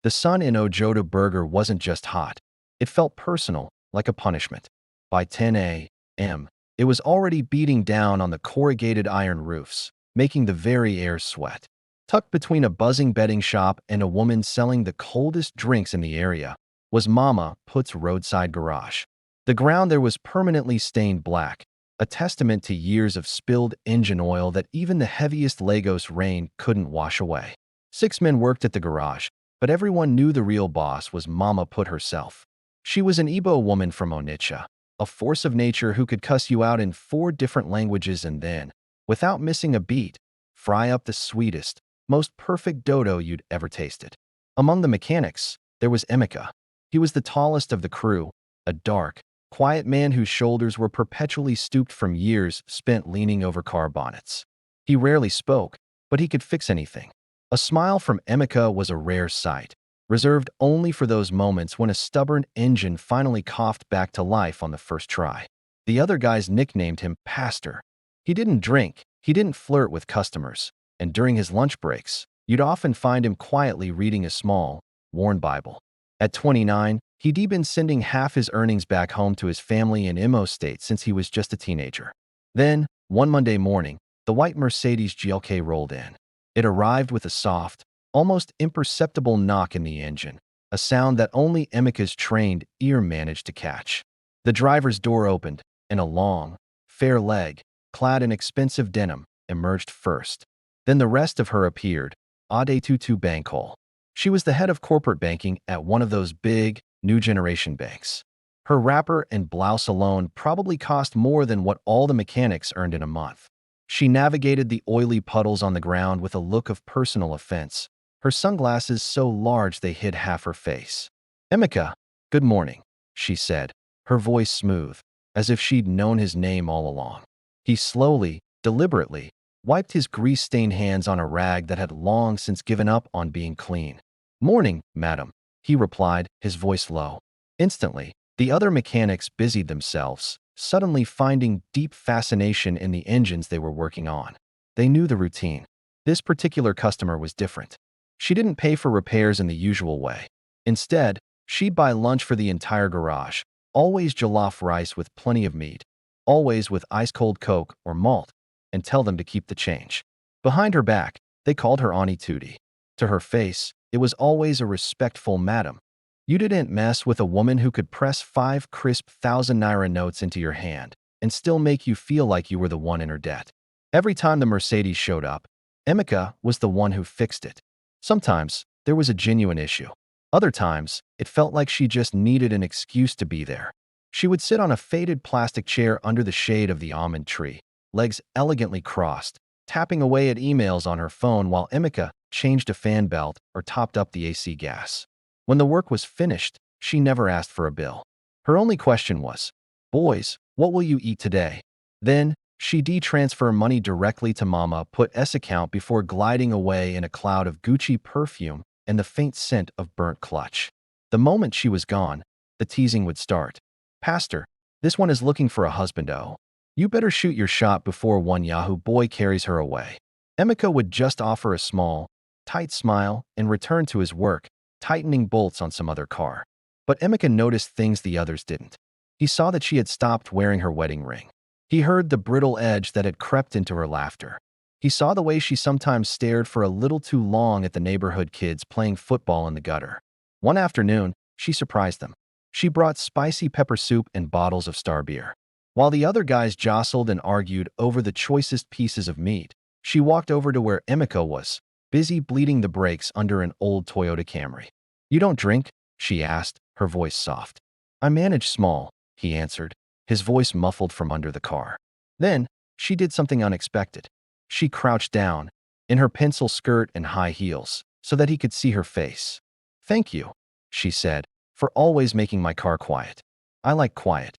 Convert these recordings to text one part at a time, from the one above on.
The sun in Ojoto Burger wasn't just hot. It felt personal, like a punishment. By 10 a.m., it was already beating down on the corrugated iron roofs, making the very air sweat. Tucked between a buzzing betting shop and a woman selling the coldest drinks in the area was Mama Put's roadside garage. The ground there was permanently stained black, a testament to years of spilled engine oil that even the heaviest Lagos rain couldn't wash away. 6 men worked at the garage, but everyone knew the real boss was Mama Put herself. She was an Igbo woman from Onitsha, a force of nature who could cuss you out in 4 different languages and then, without missing a beat, fry up the sweetest, most perfect dodo you'd ever tasted. Among the mechanics, there was Emeka. He was the tallest of the crew, a dark, quiet man whose shoulders were perpetually stooped from years spent leaning over car bonnets. He rarely spoke, but he could fix anything. A smile from Emeka was a rare sight, reserved only for those moments when a stubborn engine finally coughed back to life on the first try. The other guys nicknamed him Pastor. He didn't drink, he didn't flirt with customers, and during his lunch breaks, you'd often find him quietly reading a small, worn Bible. At 29, he'd been sending half his earnings back home to his family in Imo State since he was just a teenager. Then, one Monday morning, the white Mercedes GLK rolled in. It arrived with a soft, almost imperceptible knock in the engine, a sound that only Emeka's trained ear managed to catch. The driver's door opened, and a long, fair leg, clad in expensive denim, emerged first. Then the rest of her appeared, Adetutu Bankhole. She was the head of corporate banking at one of those big, new-generation banks. Her wrapper and blouse alone probably cost more than what all the mechanics earned in a month. She navigated the oily puddles on the ground with a look of personal offense, her sunglasses so large they hid half her face. "Emeka, good morning," she said, her voice smooth, as if she'd known his name all along. He slowly, deliberately, wiped his grease-stained hands on a rag that had long since given up on being clean. "Morning, madam," he replied, his voice low. Instantly, the other mechanics busied themselves, suddenly finding deep fascination in the engines they were working on. They knew the routine. This particular customer was different. She didn't pay for repairs in the usual way. Instead, she'd buy lunch for the entire garage, always jollof rice with plenty of meat, always with ice-cold Coke or malt, and tell them to keep the change. Behind her back, they called her Auntie Tootie. To her face, it was always a respectful madam. You didn't mess with a woman who could press 5 crisp 1,000 naira notes into your hand and still make you feel like you were the one in her debt. Every time the Mercedes showed up, Emeka was the one who fixed it. Sometimes, there was a genuine issue. Other times, it felt like she just needed an excuse to be there. She would sit on a faded plastic chair under the shade of the almond tree, legs elegantly crossed, tapping away at emails on her phone while Emeka changed a fan belt or topped up the AC gas. When the work was finished, she never asked for a bill. Her only question was, "Boys, what will you eat today?" Then, she'd transfer money directly to Mama Put's account before gliding away in a cloud of Gucci perfume and the faint scent of burnt clutch. The moment she was gone, the teasing would start. "Pastor, this one is looking for a husband, oh. You better shoot your shot before one Yahoo boy carries her away." Emeka would just offer a small, tight smile and return to his work, tightening bolts on some other car. But Emeka noticed things the others didn't. He saw that she had stopped wearing her wedding ring. He heard the brittle edge that had crept into her laughter. He saw the way she sometimes stared for a little too long at the neighborhood kids playing football in the gutter. One afternoon, she surprised them. She brought spicy pepper soup and bottles of Star beer. While the other guys jostled and argued over the choicest pieces of meat, she walked over to where Emeka was, busy bleeding the brakes under an old Toyota Camry. "You don't drink?" she asked, her voice soft. "I manage small," he answered, his voice muffled from under the car. Then, she did something unexpected. She crouched down, in her pencil skirt and high heels, so that he could see her face. "Thank you," she said, "for always making my car quiet. I like quiet."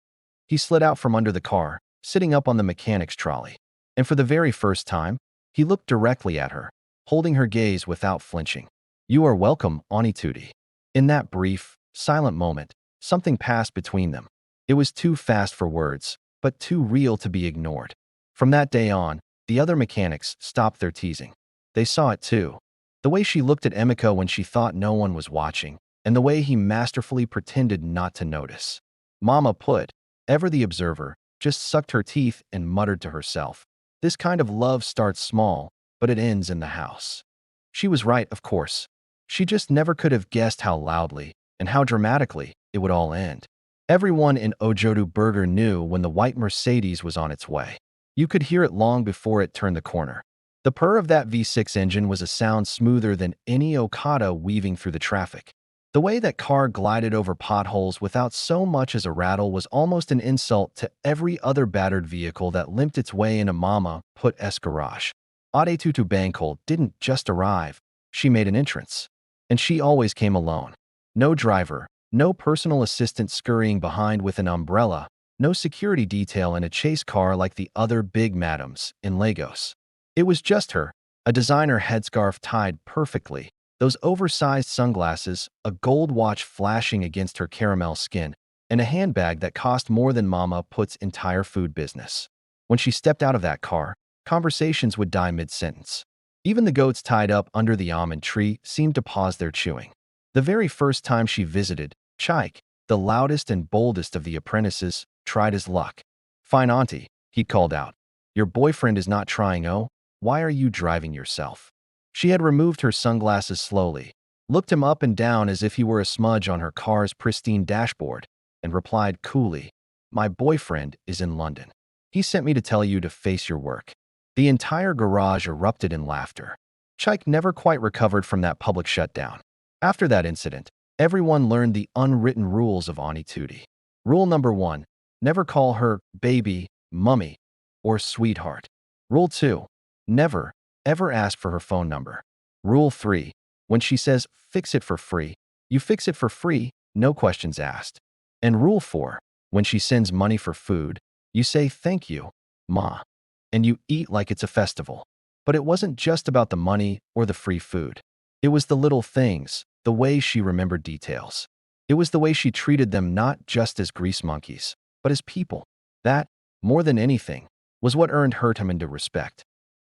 He slid out from under the car, sitting up on the mechanic's trolley. And for the very first time, he looked directly at her, holding her gaze without flinching. "You are welcome, Auntie Tootie." In that brief, silent moment, something passed between them. It was too fast for words, but too real to be ignored. From that day on, the other mechanics stopped their teasing. They saw it too. The way she looked at Emeka when she thought no one was watching, and the way he masterfully pretended not to notice. Mama put, ever the observer, just sucked her teeth and muttered to herself, "This kind of love starts small, but it ends in the house." She was right, of course. She just never could have guessed how loudly and how dramatically it would all end. Everyone in Ojodu Burger knew when the white Mercedes was on its way. You could hear it long before it turned the corner. The purr of that V6 engine was a sound smoother than any Okada weaving through the traffic. The way that car glided over potholes without so much as a rattle was almost an insult to every other battered vehicle that limped its way into Mama Put's garage. Adetutu Bankole didn't just arrive, she made an entrance. And she always came alone. No driver, no personal assistant scurrying behind with an umbrella, no security detail in a chase car like the other big madams in Lagos. It was just her, a designer headscarf tied perfectly, those oversized sunglasses, a gold watch flashing against her caramel skin, and a handbag that cost more than Mama Put's entire food business. When she stepped out of that car, conversations would die mid-sentence. Even the goats tied up under the almond tree seemed to pause their chewing. The very first time she visited, Chike, the loudest and boldest of the apprentices, tried his luck. "Fine auntie," he called out. "Your boyfriend is not trying, oh? Why are you driving yourself?" She had removed her sunglasses slowly, looked him up and down as if he were a smudge on her car's pristine dashboard, and replied coolly, "My boyfriend is in London. He sent me to tell you to face your work." The entire garage erupted in laughter. Chike never quite recovered from that public shutdown. After that incident, everyone learned the unwritten rules of Auntie Tootie. Rule number 1, never call her baby, mummy, or sweetheart. Rule 2, never, ever ask for her phone number. Rule 3, when she says fix it for free, you fix it for free, no questions asked. And Rule 4, when she sends money for food, you say thank you, ma, and you eat like it's a festival. But it wasn't just about the money or the free food. It was the little things, the way she remembered details. It was the way she treated them not just as grease monkeys, but as people. That, more than anything, was what earned her time into respect.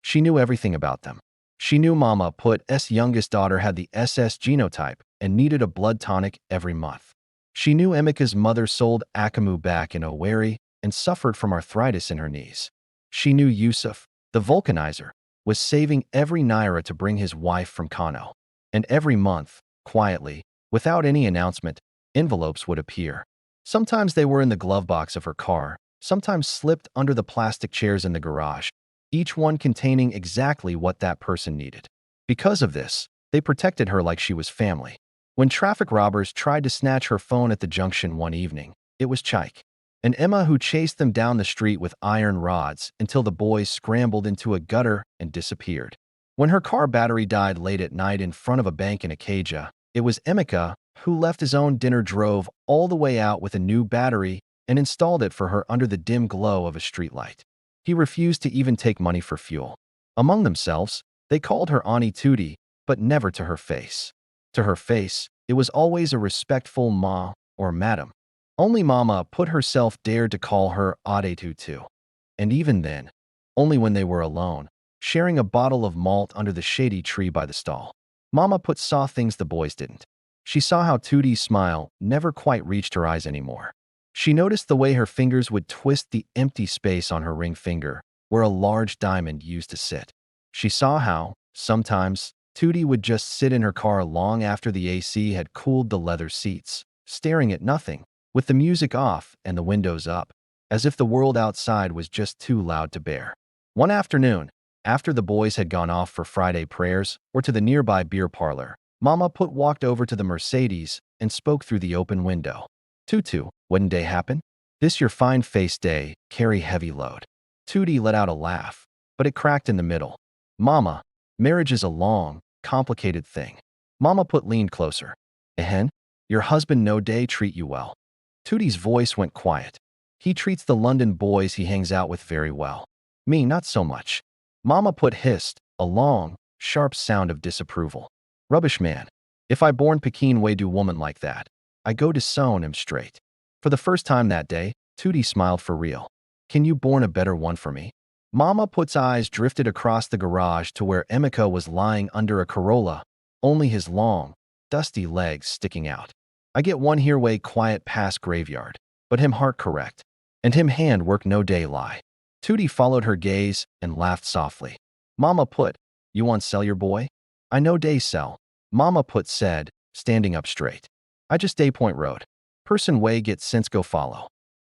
She knew everything about them. She knew Mama Put's youngest daughter had the SS genotype and needed a blood tonic every month. She knew Emeka's mother sold Akamu back in Owerri and suffered from arthritis in her knees. She knew Yusuf, the vulcanizer, was saving every naira to bring his wife from Kano. And every month, quietly, without any announcement, envelopes would appear. Sometimes they were in the glove box of her car, sometimes slipped under the plastic chairs in the garage, each one containing exactly what that person needed. Because of this, they protected her like she was family. When traffic robbers tried to snatch her phone at the junction one evening, it was Chike and Emma who chased them down the street with iron rods until the boys scrambled into a gutter and disappeared. When her car battery died late at night in front of a bank in Acacia, it was Emeka who left his own dinner drove all the way out with a new battery and installed it for her under the dim glow of a streetlight. He refused to even take money for fuel. Among themselves, they called her Auntie Tootie, but never to her face. To her face, it was always a respectful ma or madam. Only Mama Put herself dared to call her Adetutu. And even then, only when they were alone, sharing a bottle of malt under the shady tree by the stall. Mama Put saw things the boys didn't. She saw how Tootie's smile never quite reached her eyes anymore. She noticed the way her fingers would twist the empty space on her ring finger, where a large diamond used to sit. She saw how, sometimes, Tootie would just sit in her car long after the AC had cooled the leather seats, staring at nothing, with the music off and the windows up, as if the world outside was just too loud to bear. One afternoon, after the boys had gone off for Friday prayers or to the nearby beer parlor, Mama Put walked over to the Mercedes and spoke through the open window. "Tutu, wouldn't day happen? This your fine face day, carry heavy load." Tootie let out a laugh, but it cracked in the middle. "Mama, marriage is a long, complicated thing." Mama Put leaned closer. "Ehen, your husband no day treat you well." Tootie's voice went quiet. "He treats the London boys he hangs out with very well. Me, not so much." Mama Put hissed, a long, sharp sound of disapproval. "Rubbish man. If I born Pekin way do woman like that, I go to sewn him straight." For the first time that day, Tootie smiled for real. "Can you born a better one for me?" Mama Put's eyes drifted across the garage to where Emeka was lying under a Corolla, only his long, dusty legs sticking out. I get one here way quiet past graveyard, but him heart correct, and him hand work no day lie. Tootie followed her gaze and laughed softly. Mama Put, you want sell your boy? I no day sell, Mama Put said, standing up straight. I just day point road. Person way get sense go follow.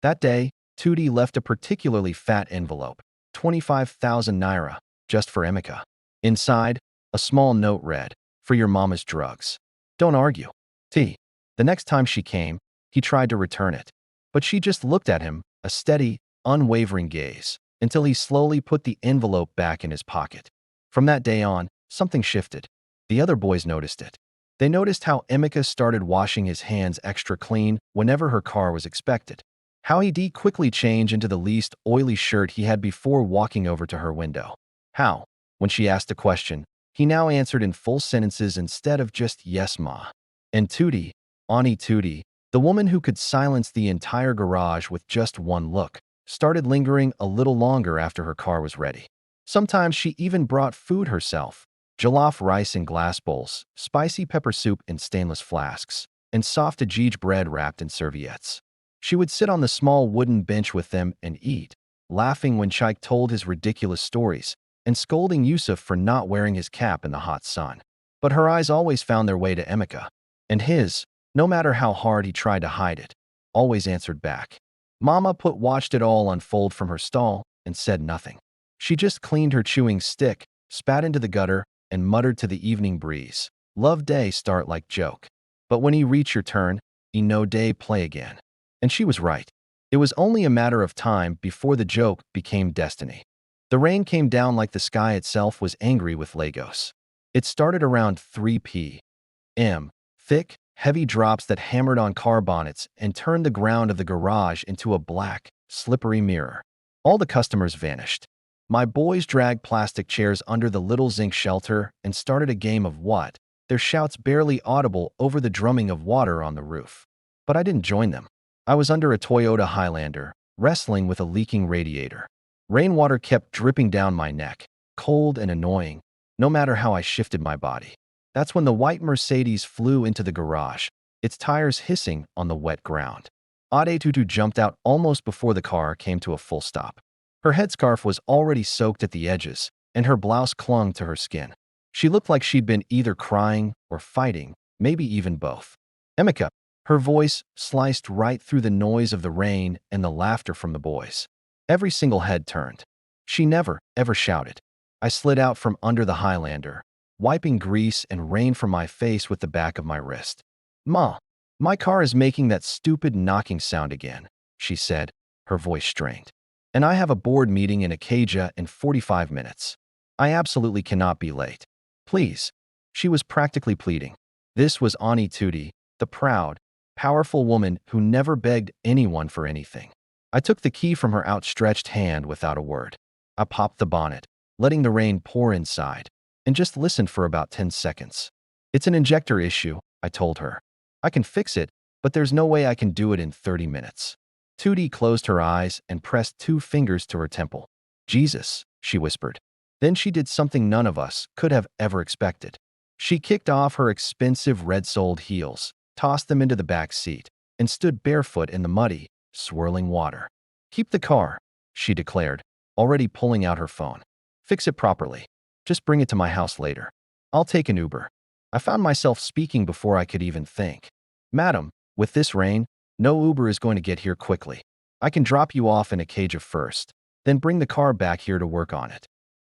That day, Tootie left a particularly fat envelope, 25,000 naira, just for Emeka. Inside, a small note read, for your mama's drugs. Don't argue. T. The next time she came, he tried to return it. But she just looked at him, a steady, unwavering gaze, until he slowly put the envelope back in his pocket. From that day on, something shifted. The other boys noticed it. They noticed how Emeka started washing his hands extra clean whenever her car was expected. How he'd quickly change into the least oily shirt he had before walking over to her window. How, when she asked a question, he now answered in full sentences instead of just yes ma. And Tootie, Ani Tootie, the woman who could silence the entire garage with just one look, started lingering a little longer after her car was ready. Sometimes she even brought food herself. Jollof rice in glass bowls, spicy pepper soup in stainless flasks, and soft ajij bread wrapped in serviettes. She would sit on the small wooden bench with them and eat, laughing when Shaik told his ridiculous stories, and scolding Yusuf for not wearing his cap in the hot sun. But her eyes always found their way to Emeka, and his, no matter how hard he tried to hide it, always answered back. Mama Put watched it all unfold from her stall and said nothing. She just cleaned her chewing stick, spat into the gutter, and muttered to the evening breeze, "Love day start like joke. But when he reach your turn, he no day play again." And she was right. It was only a matter of time before the joke became destiny. The rain came down like the sky itself was angry with Lagos. It started around 3 p.m. Thick, heavy drops that hammered on car bonnets and turned the ground of the garage into a black, slippery mirror. All the customers vanished. My boys dragged plastic chairs under the little zinc shelter and started a game of what, their shouts barely audible over the drumming of water on the roof. But I didn't join them. I was under a Toyota Highlander, wrestling with a leaking radiator. Rainwater kept dripping down my neck, cold and annoying, no matter how I shifted my body. That's when the white Mercedes flew into the garage, its tires hissing on the wet ground. Adetutu jumped out almost before the car came to a full stop. Her headscarf was already soaked at the edges, and her blouse clung to her skin. She looked like she'd been either crying or fighting, maybe even both. Emeka, her voice sliced right through the noise of the rain and the laughter from the boys. Every single head turned. She never, ever shouted. I slid out from under the Highlander, wiping grease and rain from my face with the back of my wrist. "Ma, my car is making that stupid knocking sound again," she said, her voice strained. "And I have a board meeting in Acadia in 45 minutes. I absolutely cannot be late. Please." She was practically pleading. This was Ani Tootie, the proud, powerful woman who never begged anyone for anything. I took the key from her outstretched hand without a word. I popped the bonnet, letting the rain pour inside, and just listened for about 10 seconds. "It's an injector issue," I told her. "I can fix it, but there's no way I can do it in 30 minutes. Tootie closed her eyes and pressed 2 fingers to her temple. "Jesus," she whispered. Then she did something none of us could have ever expected. She kicked off her expensive red-soled heels, tossed them into the back seat, and stood barefoot in the muddy, swirling water. "Keep the car," she declared, already pulling out her phone. "Fix it properly. Just bring it to my house later. I'll take an Uber." I found myself speaking before I could even think. "Madam, with this rain, no Uber is going to get here quickly. I can drop you off in Acadia first, then bring the car back here to work on it."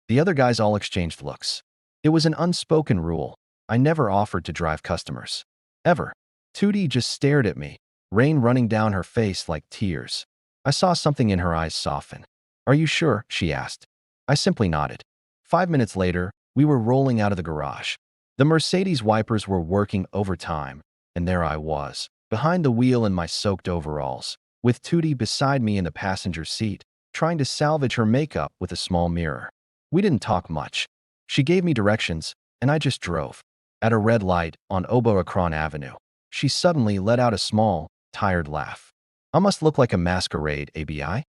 The other guys all exchanged looks. It was an unspoken rule. I never offered to drive customers. Ever. Tootie just stared at me, rain running down her face like tears. I saw something in her eyes soften. "Are you sure?" she asked. I simply nodded. 5 minutes later, we were rolling out of the garage. The Mercedes wipers were working overtime, and there I was, behind the wheel in my soaked overalls, with Tootie beside me in the passenger seat, trying to salvage her makeup with a small mirror. We didn't talk much. She gave me directions, and I just drove. At a red light on Oboakron Avenue, she suddenly let out a small, tired laugh. "I must look like a masquerade, ABI?"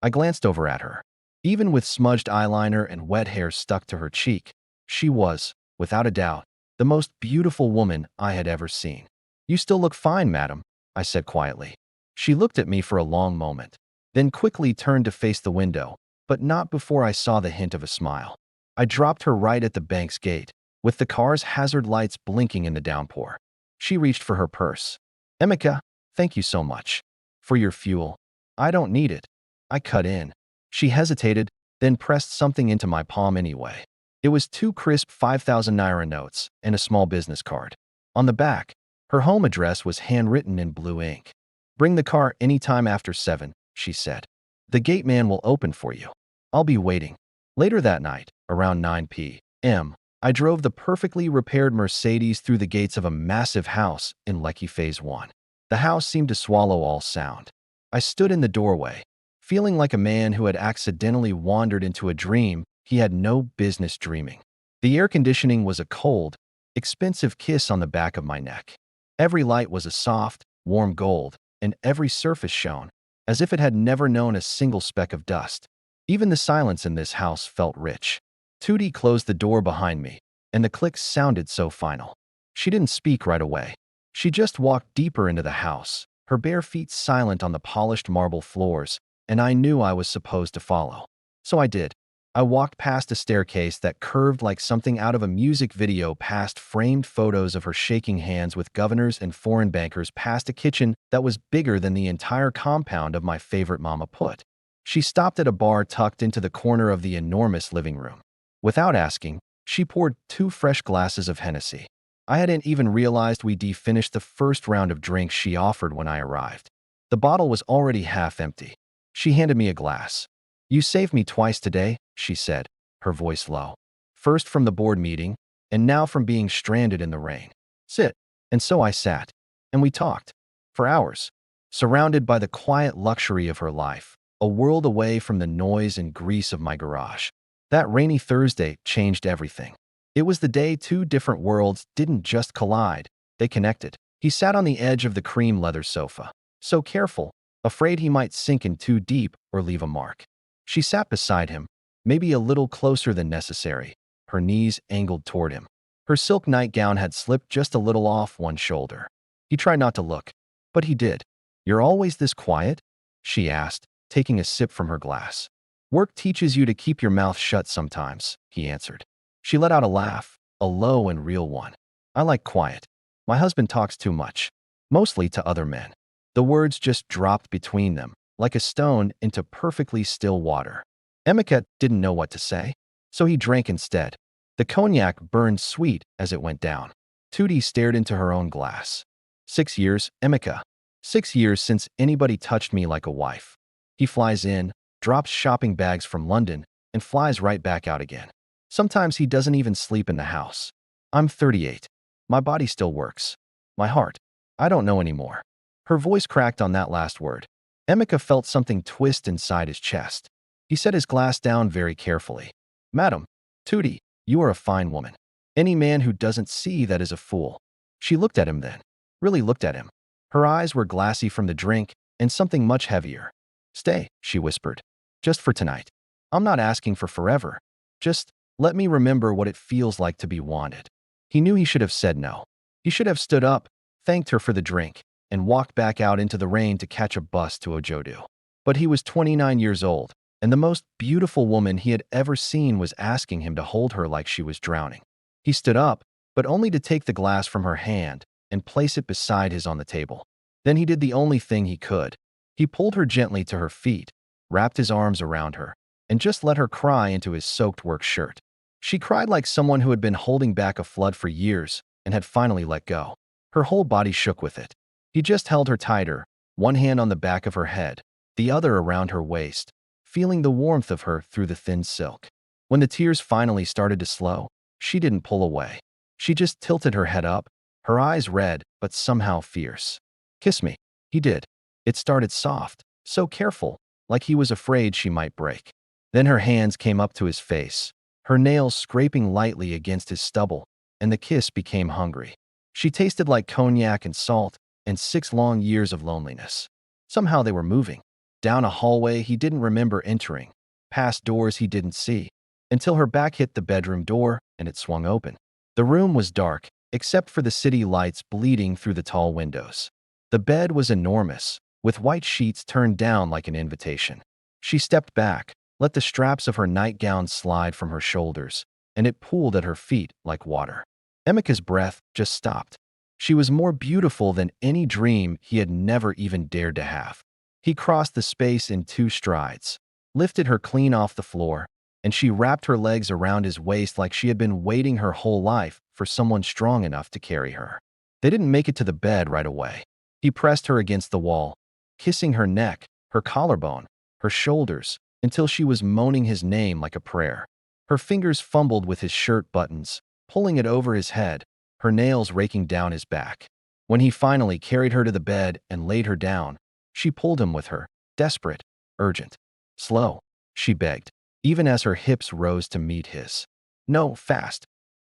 I glanced over at her. Even with smudged eyeliner and wet hair stuck to her cheek, she was, without a doubt, the most beautiful woman I had ever seen. "You still look fine, madam," I said quietly. She looked at me for a long moment, then quickly turned to face the window, but not before I saw the hint of a smile. I dropped her right at the bank's gate, with the car's hazard lights blinking in the downpour. She reached for her purse. "Emeka, thank you so much. For your fuel." "I don't need it." I cut in. She hesitated, then pressed something into my palm anyway. It was two crisp 5,000 naira notes and a small business card. On the back, her home address was handwritten in blue ink. "Bring the car anytime after 7, she said. "The gate man will open for you. I'll be waiting." Later that night, around 9 p.m., I drove the perfectly repaired Mercedes through the gates of a massive house in Lekki Phase 1. The house seemed to swallow all sound. I stood in the doorway, feeling like a man who had accidentally wandered into a dream he had no business dreaming. The air conditioning was a cold, expensive kiss on the back of my neck. Every light was a soft, warm gold, and every surface shone, as if it had never known a single speck of dust. Even the silence in this house felt rich. Tootie closed the door behind me, and the click sounded so final. She didn't speak right away. She just walked deeper into the house, her bare feet silent on the polished marble floors, and I knew I was supposed to follow. So I did. I walked past a staircase that curved like something out of a music video, past framed photos of her shaking hands with governors and foreign bankers, past a kitchen that was bigger than the entire compound of my favorite mama put. She stopped at a bar tucked into the corner of the enormous living room. Without asking, she poured 2 fresh glasses of Hennessy. I hadn't even realized we'd finished the first round of drinks she offered when I arrived. The bottle was already half empty. She handed me a glass. "You saved me twice today," she said, her voice low. "First from the board meeting, and now from being stranded in the rain. Sit." And so I sat, and we talked. For hours, surrounded by the quiet luxury of her life, a world away from the noise and grease of my garage. That rainy Thursday changed everything. It was the day 2 different worlds didn't just collide, they connected. He sat on the edge of the cream leather sofa, so careful, afraid he might sink in too deep or leave a mark. She sat beside him, maybe a little closer than necessary, her knees angled toward him. Her silk nightgown had slipped just a little off one shoulder. He tried not to look, but he did. "You're always this quiet?" she asked, taking a sip from her glass. "Work teaches you to keep your mouth shut sometimes," he answered. She let out a laugh, a low and real one. "I like quiet. My husband talks too much, mostly to other men." The words just dropped between them, like a stone into perfectly still water. Emeka didn't know what to say, so he drank instead. The cognac burned sweet as it went down. Tootie stared into her own glass. 6 years, Emeka. 6 years since anybody touched me like a wife. He flies in, drops shopping bags from London, and flies right back out again. Sometimes he doesn't even sleep in the house. I'm 38. My body still works. My heart, I don't know anymore. Her voice cracked on that last word. Emeka felt something twist inside his chest. He set his glass down very carefully. "Madam, Tootie, you are a fine woman. Any man who doesn't see that is a fool." She looked at him then, really looked at him. Her eyes were glassy from the drink and something much heavier. "Stay," she whispered. "Just for tonight. I'm not asking for forever. Just let me remember what it feels like to be wanted." He knew he should have said no. He should have stood up, thanked her for the drink, and walked back out into the rain to catch a bus to Ojodu. But he was 29 years old, and the most beautiful woman he had ever seen was asking him to hold her like she was drowning. He stood up, but only to take the glass from her hand and place it beside his on the table. Then he did the only thing he could. He pulled her gently to her feet, wrapped his arms around her, and just let her cry into his soaked work shirt. She cried like someone who had been holding back a flood for years and had finally let go. Her whole body shook with it. He just held her tighter, one hand on the back of her head, the other around her waist, feeling the warmth of her through the thin silk. When the tears finally started to slow, she didn't pull away. She just tilted her head up, her eyes red but somehow fierce. "Kiss me." He did. It started soft, so careful, like he was afraid she might break. Then her hands came up to his face, her nails scraping lightly against his stubble, and the kiss became hungry. She tasted like cognac and salt and 6 long years of loneliness. Somehow they were moving. Down a hallway he didn't remember entering. past doors he didn't see, until her back hit the bedroom door and it swung open. The room was dark, except for the city lights bleeding through the tall windows. The bed was enormous, with white sheets turned down like an invitation. She stepped back, let the straps of her nightgown slide from her shoulders, and it pooled at her feet like water. Emeka's breath just stopped. She was more beautiful than any dream he had never even dared to have. He crossed the space in 2 strides, lifted her clean off the floor, and she wrapped her legs around his waist like she had been waiting her whole life for someone strong enough to carry her. They didn't make it to the bed right away. He pressed her against the wall, kissing her neck, her collarbone, her shoulders, until she was moaning his name like a prayer. Her fingers fumbled with his shirt buttons, pulling it over his head, her nails raking down his back. When he finally carried her to the bed and laid her down, she pulled him with her, desperate, urgent. Slow, she begged, even as her hips rose to meet his. No, fast.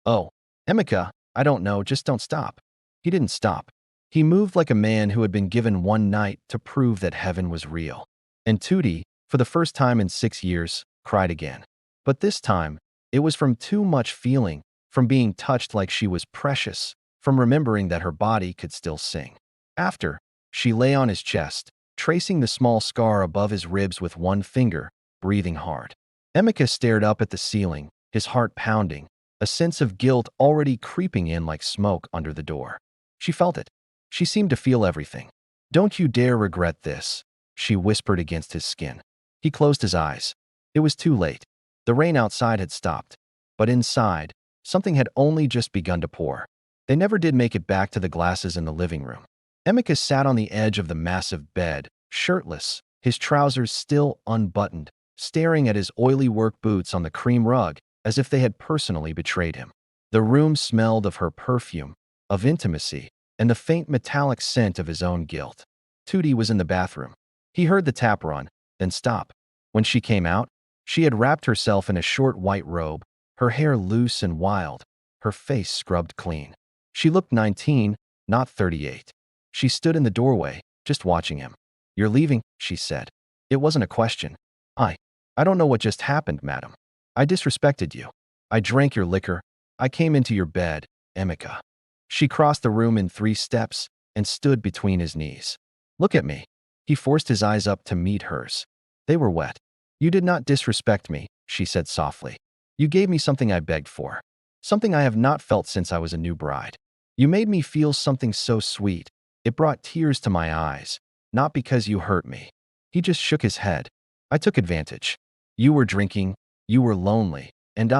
Oh, Emeka, I don't know, just don't stop. He didn't stop. He moved like a man who had been given one night to prove that heaven was real. And Tootie, for the first time in 6 years, cried again. But this time, it was from too much feeling, from being touched like she was precious, from remembering that her body could still sing. After, she lay on his chest, tracing the small scar above his ribs with one finger, breathing hard. Emeka stared up at the ceiling, his heart pounding, a sense of guilt already creeping in like smoke under the door. She felt it. She seemed to feel everything. Don't you dare regret this, she whispered against his skin. He closed his eyes. It was too late. The rain outside had stopped. But inside, something had only just begun to pour. They never did make it back to the glasses in the living room. Emeka sat on the edge of the massive bed, shirtless, his trousers still unbuttoned, staring at his oily work boots on the cream rug as if they had personally betrayed him. The room smelled of her perfume, of intimacy, and the faint metallic scent of his own guilt. Tootie was in the bathroom. He heard the tap run, then stop. When she came out, she had wrapped herself in a short white robe, her hair loose and wild, her face scrubbed clean. She looked 19, not 38. She stood in the doorway, just watching him. You're leaving, she said. It wasn't a question. I don't know what just happened, madam. I disrespected you. I drank your liquor. I came into your bed, Emeka. She crossed the room in 3 steps and stood between his knees. Look at me. He forced his eyes up to meet hers. They were wet. You did not disrespect me, she said softly. You gave me something I begged for. Something I have not felt since I was a new bride. You made me feel something so sweet. It brought tears to my eyes, not because you hurt me. He just shook his head. I took advantage. You were drinking, you were lonely, and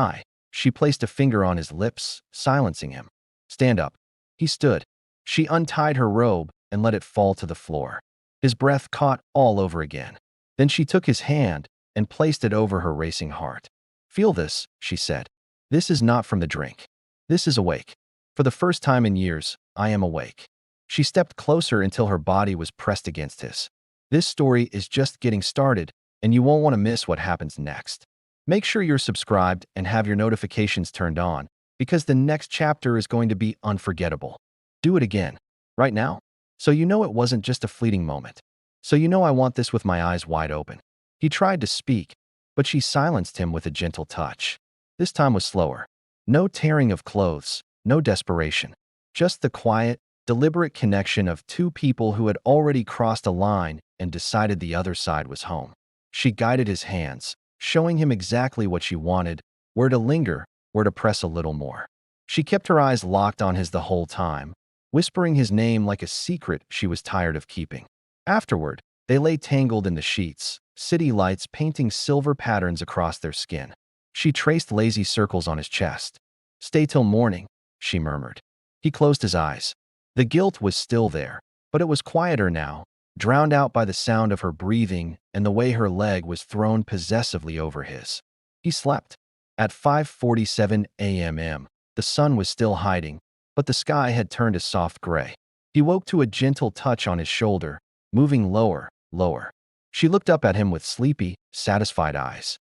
she placed a finger on his lips, silencing him. Stand up. He stood. She untied her robe and let it fall to the floor. His breath caught all over again. Then she took his hand and placed it over her racing heart. Feel this, she said. This is not from the drink. This is awake. For the first time in years, I am awake. She stepped closer until her body was pressed against his. This story is just getting started, and you won't want to miss what happens next. Make sure you're subscribed and have your notifications turned on, because the next chapter is going to be unforgettable. Do it again, right now, so you know it wasn't just a fleeting moment. So you know I want this with my eyes wide open. He tried to speak, but she silenced him with a gentle touch. This time was slower. No tearing of clothes, no desperation. Just the quiet, deliberate connection of 2 people who had already crossed a line and decided the other side was home. She guided his hands, showing him exactly what she wanted, where to linger, where to press a little more. She kept her eyes locked on his the whole time, whispering his name like a secret she was tired of keeping. Afterward, they lay tangled in the sheets, city lights painting silver patterns across their skin. She traced lazy circles on his chest. Stay till morning, she murmured. He closed his eyes. The guilt was still there, but it was quieter now, drowned out by the sound of her breathing and the way her leg was thrown possessively over his. He slept. At 5:47 a.m., the sun was still hiding, but the sky had turned a soft gray. He woke to a gentle touch on his shoulder, moving lower, lower. She looked up at him with sleepy, satisfied eyes.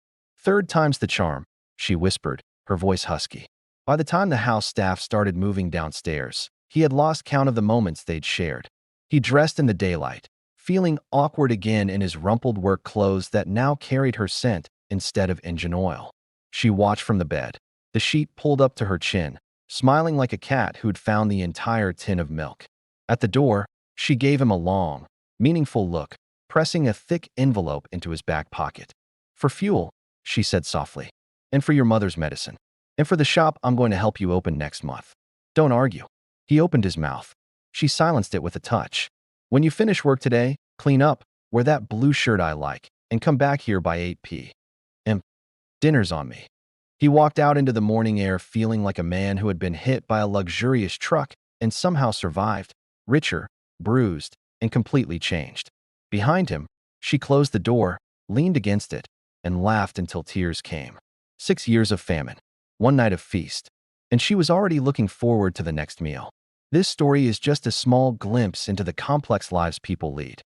3rd time's the charm, she whispered, her voice husky. By the time the house staff started moving downstairs, he had lost count of the moments they'd shared. He dressed in the daylight, feeling awkward again in his rumpled work clothes that now carried her scent instead of engine oil. She watched from the bed, the sheet pulled up to her chin, smiling like a cat who'd found the entire tin of milk. At the door, she gave him a long, meaningful look, pressing a thick envelope into his back pocket. "For fuel," she said softly, "and for your mother's medicine, and for the shop I'm going to help you open next month. Don't argue." He opened his mouth. She silenced it with a touch. "When you finish work today, clean up, wear that blue shirt I like, and come back here by 8 p.m. Dinner's on me." He walked out into the morning air feeling like a man who had been hit by a luxurious truck and somehow survived, richer, bruised, and completely changed. Behind him, she closed the door, leaned against it, and laughed until tears came. 6 years of famine, 1 night of feast, and she was already looking forward to the next meal. This story is just a small glimpse into the complex lives people lead.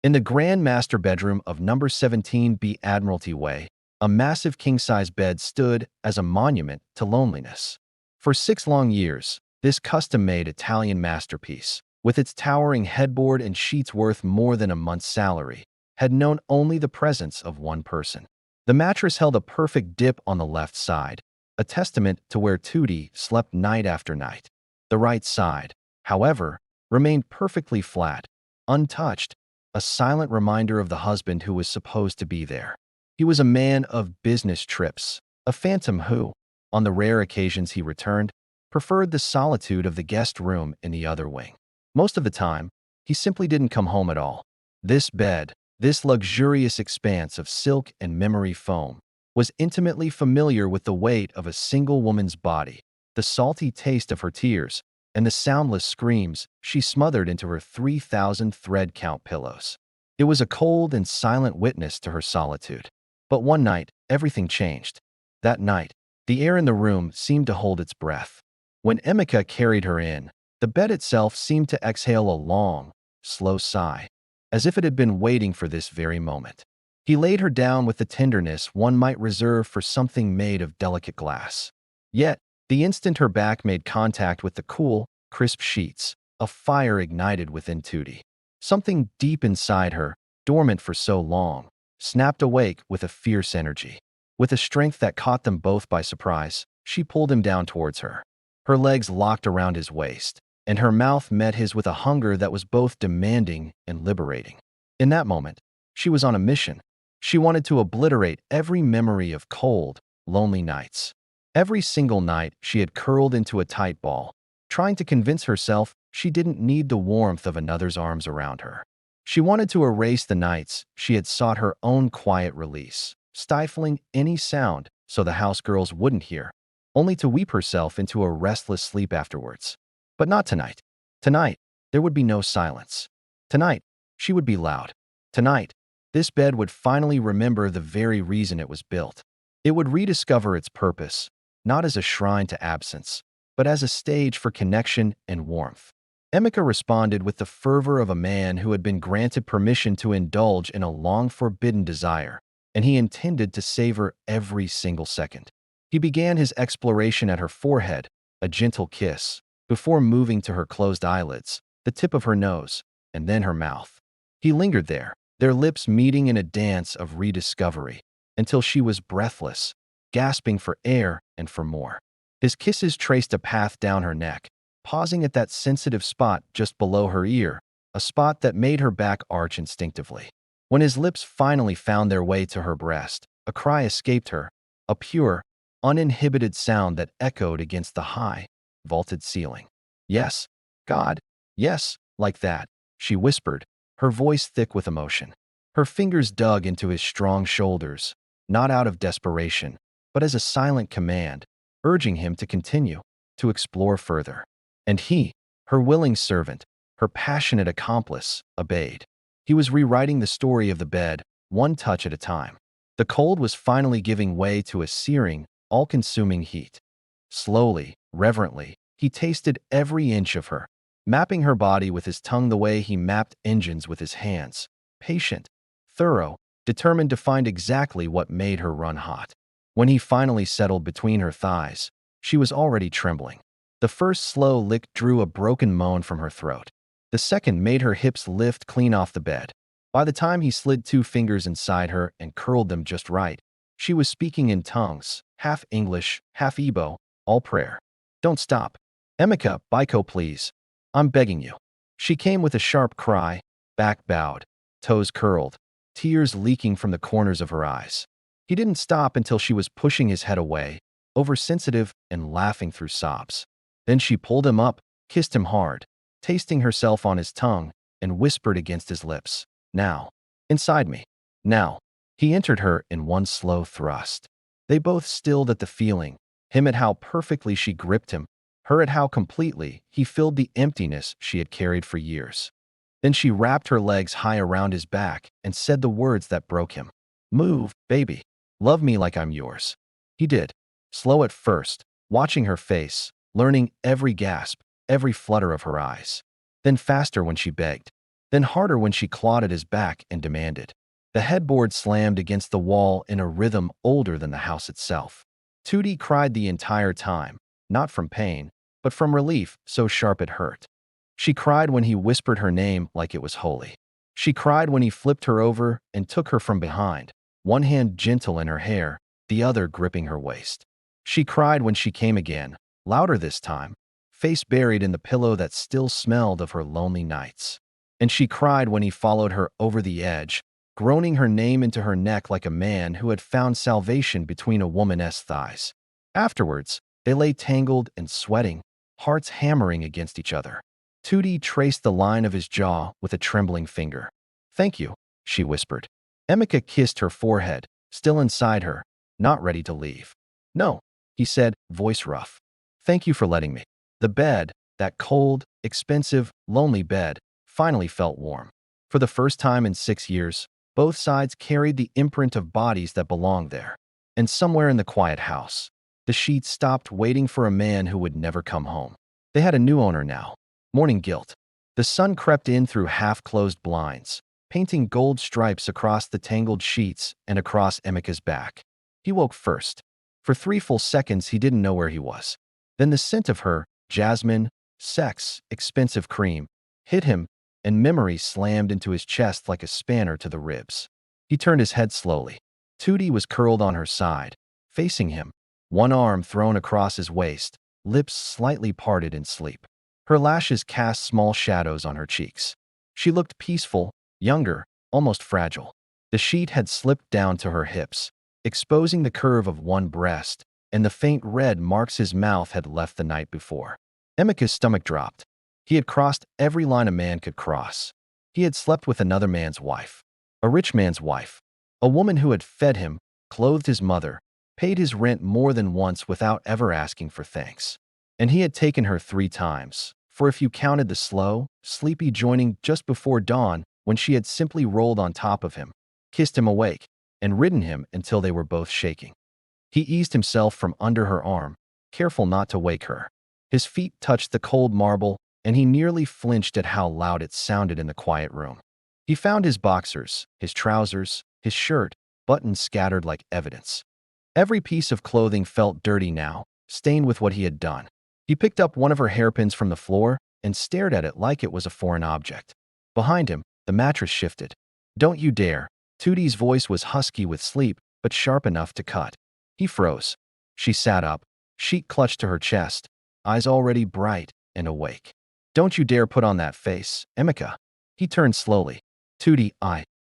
In the grand master bedroom of number 17B Admiralty Way, a massive king-size bed stood as a monument to loneliness. For 6 long years, this custom-made Italian masterpiece, with its towering headboard and sheets worth more than a month's salary, had known only the presence of one person. The mattress held a perfect dip on the left side, a testament to where Tootie slept night after night. The right side, however, remained perfectly flat, untouched, a silent reminder of the husband who was supposed to be there. He was a man of business trips, a phantom who, on the rare occasions he returned, preferred the solitude of the guest room in the other wing. Most of the time, he simply didn't come home at all. This bed, this luxurious expanse of silk and memory foam, was intimately familiar with the weight of a single woman's body, the salty taste of her tears, and the soundless screams she smothered into her 3,000 thread count pillows. It was a cold and silent witness to her solitude. But one night, everything changed. That night, the air in the room seemed to hold its breath. When Emeka carried her in, the bed itself seemed to exhale a long, slow sigh, as if it had been waiting for this very moment. He laid her down with the tenderness one might reserve for something made of delicate glass. Yet, the instant her back made contact with the cool, crisp sheets, a fire ignited within Tootie. Something deep inside her, dormant for so long, snapped awake with a fierce energy. With a strength that caught them both by surprise, she pulled him down towards her. Her legs locked around his waist, and her mouth met his with a hunger that was both demanding and liberating. In that moment, she was on a mission. She wanted to obliterate every memory of cold, lonely nights. Every single night she had curled into a tight ball, trying to convince herself she didn't need the warmth of another's arms around her. She wanted to erase the nights she had sought her own quiet release, stifling any sound so the house girls wouldn't hear, only to weep herself into a restless sleep afterwards. But not tonight. Tonight, there would be no silence. Tonight, she would be loud. Tonight, this bed would finally remember the very reason it was built. It would rediscover its purpose, not as a shrine to absence, but as a stage for connection and warmth. Emeka responded with the fervor of a man who had been granted permission to indulge in a long-forbidden desire, and he intended to savor every single second. He began his exploration at her forehead, a gentle kiss, before moving to her closed eyelids, the tip of her nose, and then her mouth. He lingered there, their lips meeting in a dance of rediscovery, until she was breathless, gasping for air and for more. His kisses traced a path down her neck, pausing at that sensitive spot just below her ear, a spot that made her back arch instinctively. When his lips finally found their way to her breast, a cry escaped her, a pure, uninhibited sound that echoed against the high, vaulted ceiling. "Yes, God, yes," like that, she whispered, her voice thick with emotion. Her fingers dug into his strong shoulders, not out of desperation, but as a silent command, urging him to continue, to explore further. And he, her willing servant, her passionate accomplice, obeyed. He was rewriting the story of the bed, one touch at a time. The cold was finally giving way to a searing, all-consuming heat. Slowly, reverently, he tasted every inch of her, mapping her body with his tongue the way he mapped engines with his hands, patient, thorough, determined to find exactly what made her run hot. When he finally settled between her thighs, she was already trembling. The first slow lick drew a broken moan from her throat. The second made her hips lift clean off the bed. By the time he slid 2 fingers inside her and curled them just right, She was speaking in tongues, half English, half Igbo, all prayer. Don't stop. Emeka, Biko, please. I'm begging you. She came with a sharp cry, back bowed, toes curled, tears leaking from the corners of her eyes. He didn't stop until she was pushing his head away, oversensitive and laughing through sobs. Then she pulled him up, kissed him hard, tasting herself on his tongue, and whispered against his lips, "Now. Inside me. Now." He entered her in one slow thrust. They both stilled at the feeling, him at how perfectly she gripped him, her at how completely he filled the emptiness she had carried for years. Then she wrapped her legs high around his back and said the words that broke him. "Move, baby. Love me like I'm yours." He did, slow at first, watching her face, learning every gasp, every flutter of her eyes. Then faster when she begged. Then harder when she clawed at his back and demanded. The headboard slammed against the wall in a rhythm older than the house itself. Tootie cried the entire time, not from pain, but from relief so sharp it hurt. She cried when he whispered her name like it was holy. She cried when he flipped her over and took her from behind, one hand gentle in her hair, the other gripping her waist. She cried when she came again, louder this time, face buried in the pillow that still smelled of her lonely nights. And she cried when he followed her over the edge, groaning her name into her neck like a man who had found salvation between a woman's thighs. Afterwards, they lay tangled and sweating, hearts hammering against each other. Tootie traced the line of his jaw with a trembling finger. "Thank you," she whispered. Emeka kissed her forehead, still inside her, not ready to leave. "No," he said, voice rough. "Thank you for letting me." The bed, that cold, expensive, lonely bed, finally felt warm. For the first time in 6 years, both sides carried the imprint of bodies that belonged there. And somewhere in the quiet house, the sheets stopped waiting for a man who would never come home. They had a new owner now. Morning guilt. The sun crept in through half-closed blinds, painting gold stripes across the tangled sheets and across Emeka's back. He woke first. For 3 full seconds he didn't know where he was. Then the scent of her, jasmine, sex, expensive cream, hit him, and memory slammed into his chest like a spanner to the ribs. He turned his head slowly. Tootie was curled on her side, facing him, one arm thrown across his waist, lips slightly parted in sleep. Her lashes cast small shadows on her cheeks. She looked peaceful, younger, almost fragile. The sheet had slipped down to her hips, exposing the curve of one breast, and the faint red marks his mouth had left the night before. Emeka's stomach dropped. He had crossed every line a man could cross. He had slept with another man's wife, a rich man's wife, a woman who had fed him, clothed his mother, paid his rent more than once without ever asking for thanks. And he had taken her 3 times, for if you counted the slow, sleepy joining just before dawn when she had simply rolled on top of him, kissed him awake, and ridden him until they were both shaking. He eased himself from under her arm, careful not to wake her. His feet touched the cold marble, and he nearly flinched at how loud it sounded in the quiet room. He found his boxers, his trousers, his shirt, buttons scattered like evidence. Every piece of clothing felt dirty now, stained with what he had done. He picked up one of her hairpins from the floor and stared at it like it was a foreign object. Behind him, the mattress shifted. "Don't you dare." Tootie's voice was husky with sleep, but sharp enough to cut. He froze. She sat up, sheet clutched to her chest, eyes already bright and awake. "Don't you dare put on that face, Emeka." He turned slowly. "Tootie,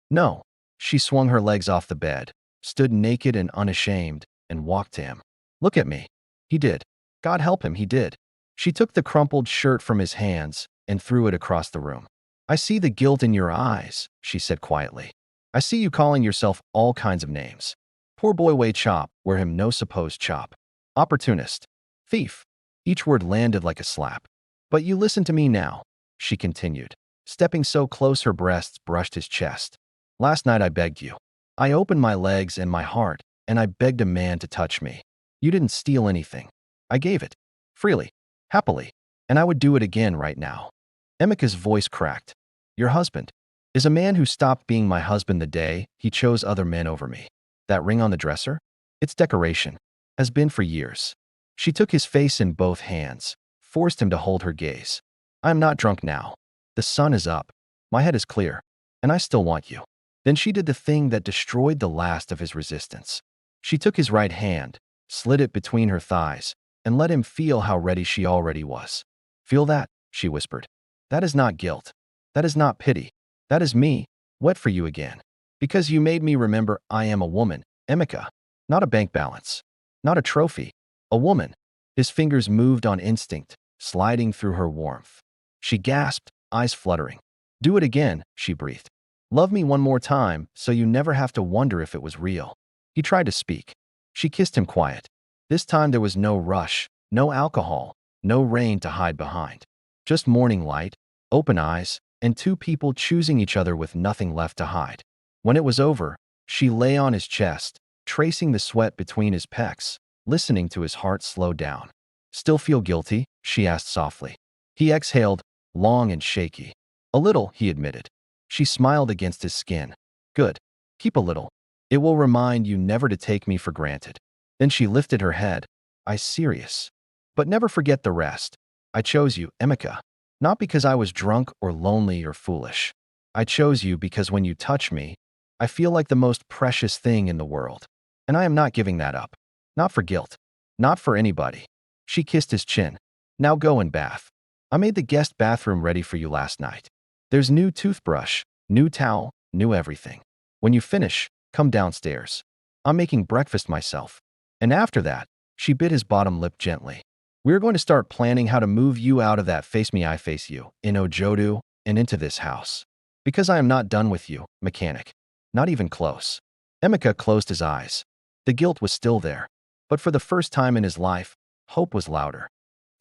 No." She swung her legs off the bed, stood naked and unashamed, and walked to him. "Look at me." He did. God help him, he did. She took the crumpled shirt from his hands and threw it across the room. "I see the guilt in your eyes," she said quietly. "I see you calling yourself all kinds of names. Poor boy way chop, where him no supposed chop. Opportunist. Thief." Each word landed like a slap. "But you listen to me now," she continued, stepping so close her breasts brushed his chest. "Last night I begged you. I opened my legs and my heart, and I begged a man to touch me. You didn't steal anything. I gave it. Freely. Happily. And I would do it again right now." Emeka's voice cracked. "Your husband is a man who stopped being my husband the day he chose other men over me. That ring on the dresser? It's decoration. Has been for years." She took his face in both hands, forced him to hold her gaze. "I am not drunk now. The sun is up. My head is clear. And I still want you." Then she did the thing that destroyed the last of his resistance. She took his right hand, slid it between her thighs, and let him feel how ready she already was. Feel that? She whispered. That is not guilt. That is not pity. That is me, wet for you again. Because you made me remember I am a woman, Emeka. Not a bank balance. Not a trophy. A woman. His fingers moved on instinct, sliding through her warmth. She gasped, eyes fluttering. Do it again, she breathed. Love me one more time, so you never have to wonder if it was real. He tried to speak. She kissed him quiet. This time there was no rush, no alcohol, no rain to hide behind. Just morning light, open eyes, and two people choosing each other with nothing left to hide. When it was over, she lay on his chest, tracing the sweat between his pecs, listening to his heart slow down. Still feel guilty? She asked softly. He exhaled, long and shaky. A little, he admitted. She smiled against his skin. Good. Keep a little. It will remind you never to take me for granted. Then she lifted her head. I serious. But never forget the rest. I chose you, Emeka. Not because I was drunk or lonely or foolish. I chose you because when you touch me, I feel like the most precious thing in the world. And I am not giving that up. Not for guilt. Not for anybody. She kissed his chin. Now go and bath. I made the guest bathroom ready for you last night. There's new toothbrush, new towel, new everything. When you finish, come downstairs. I'm making breakfast myself. And after that, she bit his bottom lip gently. We're going to start planning how to move you out of that face me I face you in Ojodu and into this house. Because I am not done with you, mechanic. Not even close. Emeka closed his eyes. The guilt was still there. But for the first time in his life, hope was louder.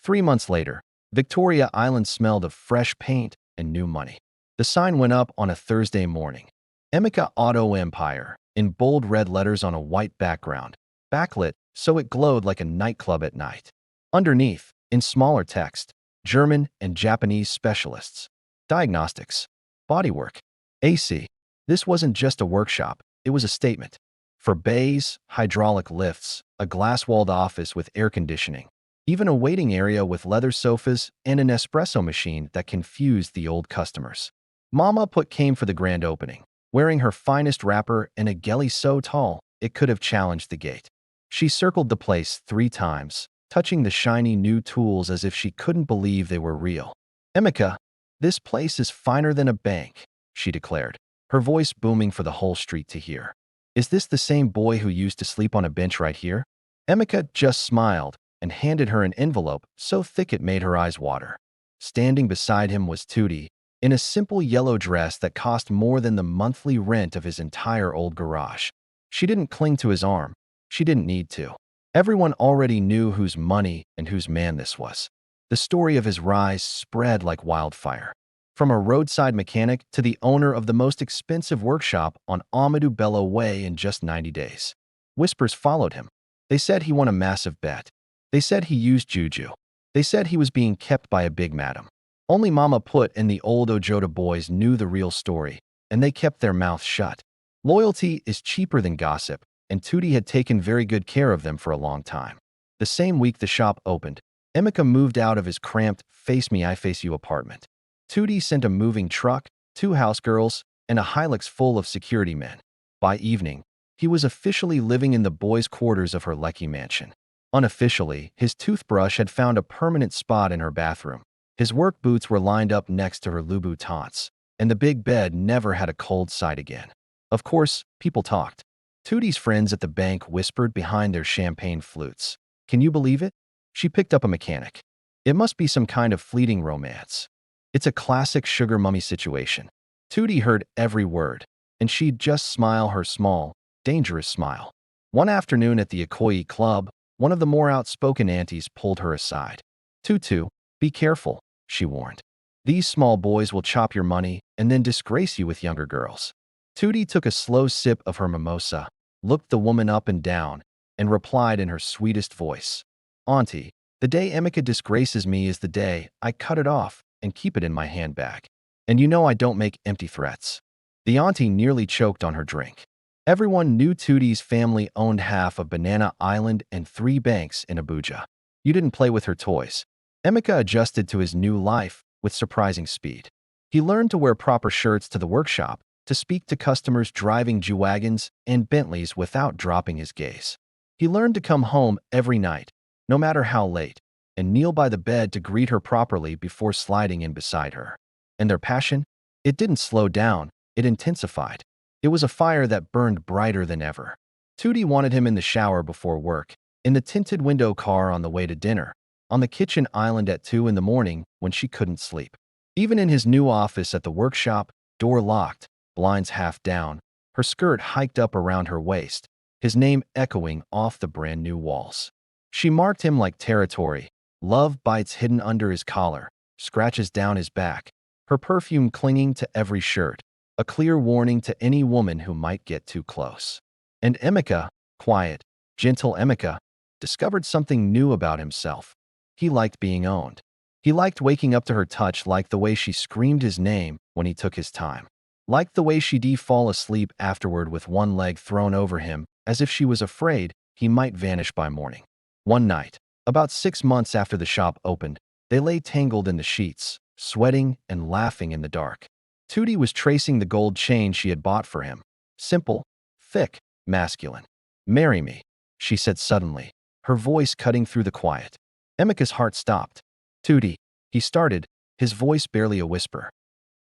3 months later, Victoria Island smelled of fresh paint and new money. The sign went up on a Thursday morning. Emeka Auto Empire, in bold red letters on a white background, backlit so it glowed like a nightclub at night. Underneath, in smaller text, German and Japanese specialists. Diagnostics. Bodywork. AC. This wasn't just a workshop, it was a statement. For bays, hydraulic lifts, a glass-walled office with air conditioning, even a waiting area with leather sofas and an espresso machine that confused the old customers. Mama Put came for the grand opening, wearing her finest wrapper and a ghillie so tall it could have challenged the gate. She circled the place 3 times, touching the shiny new tools as if she couldn't believe they were real. Emeka, this place is finer than a bank, she declared, her voice booming for the whole street to hear. Is this the same boy who used to sleep on a bench right here? Emeka just smiled and handed her an envelope so thick it made her eyes water. Standing beside him was Tootie, in a simple yellow dress that cost more than the monthly rent of his entire old garage. She didn't cling to his arm. She didn't need to. Everyone already knew whose money and whose man this was. The story of his rise spread like wildfire. From a roadside mechanic to the owner of the most expensive workshop on Amadou Bello Way in just 90 days. Whispers followed him. They said he won a massive bet. They said he used juju. They said he was being kept by a big madam. Only Mama Put and the old Ojota boys knew the real story, and they kept their mouths shut. Loyalty is cheaper than gossip, and Tootie had taken very good care of them for a long time. The same week the shop opened, Emeka moved out of his cramped, face me I face you apartment. Tootie sent a moving truck, 2 house girls, and a Hilux full of security men. By evening, he was officially living in the boys' quarters of her Lekki mansion. Unofficially, his toothbrush had found a permanent spot in her bathroom. His work boots were lined up next to her Louboutins, and the big bed never had a cold sight again. Of course, people talked. Tootie's friends at the bank whispered behind their champagne flutes. Can you believe it? She picked up a mechanic. It must be some kind of fleeting romance. It's a classic sugar mummy situation. Tootie heard every word, and she'd just smile her small, dangerous smile. One afternoon at the Ikoyi Club, one of the more outspoken aunties pulled her aside. Tutu, be careful, she warned. These small boys will chop your money and then disgrace you with younger girls. Tootie took a slow sip of her mimosa, looked the woman up and down, and replied in her sweetest voice. Auntie, the day Emeka disgraces me is the day I cut it off and keep it in my handbag. And you know I don't make empty threats. The auntie nearly choked on her drink. Everyone knew Tootie's family owned half of Banana Island and 3 banks in Abuja. You didn't play with her toys. Emeka adjusted to his new life with surprising speed. He learned to wear proper shirts to the workshop, to speak to customers driving G-Wagons and Bentleys without dropping his gaze. He learned to come home every night, no matter how late, and kneel by the bed to greet her properly before sliding in beside her. And their passion? It didn't slow down, it intensified. It was a fire that burned brighter than ever. Tootie wanted him in the shower before work, in the tinted window car on the way to dinner, on the kitchen island at 2 in the morning when she couldn't sleep. Even in his new office at the workshop, door locked, blinds half down, her skirt hiked up around her waist, his name echoing off the brand new walls. She marked him like territory, love bites hidden under his collar, scratches down his back, her perfume clinging to every shirt, a clear warning to any woman who might get too close. And Emeka, quiet, gentle Emeka, discovered something new about himself. He liked being owned. He liked waking up to her touch, liked the way she screamed his name when he took his time, liked the way she'd fall asleep afterward with one leg thrown over him, as if she was afraid he might vanish by morning. One night, about 6 months after the shop opened, they lay tangled in the sheets, sweating and laughing in the dark. Tootie was tracing the gold chain she had bought for him. Simple, thick, masculine. "Marry me," she said suddenly, her voice cutting through the quiet. Emeka's heart stopped. "Tootie," he started, his voice barely a whisper.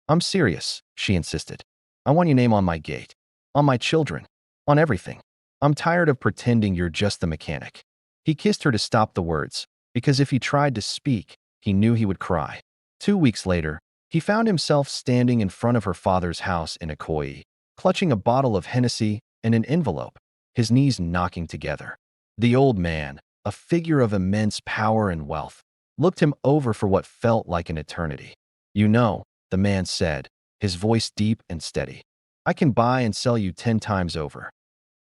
"I'm serious," she insisted. "I want your name on my gate, on my children, on everything. I'm tired of pretending you're just the mechanic." He kissed her to stop the words, because if he tried to speak, he knew he would cry. 2 weeks later, he found himself standing in front of her father's house in Ikoyi, clutching a bottle of Hennessy and an envelope, his knees knocking together. The old man, a figure of immense power and wealth, looked him over for what felt like an eternity. "You know," the man said, his voice deep and steady, "I can buy and sell you 10 times over."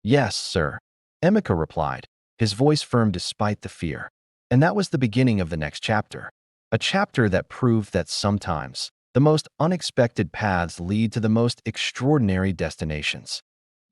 "Yes, sir," Emeka replied, his voice firm despite the fear. And that was the beginning of the next chapter. A chapter that proved that sometimes the most unexpected paths lead to the most extraordinary destinations.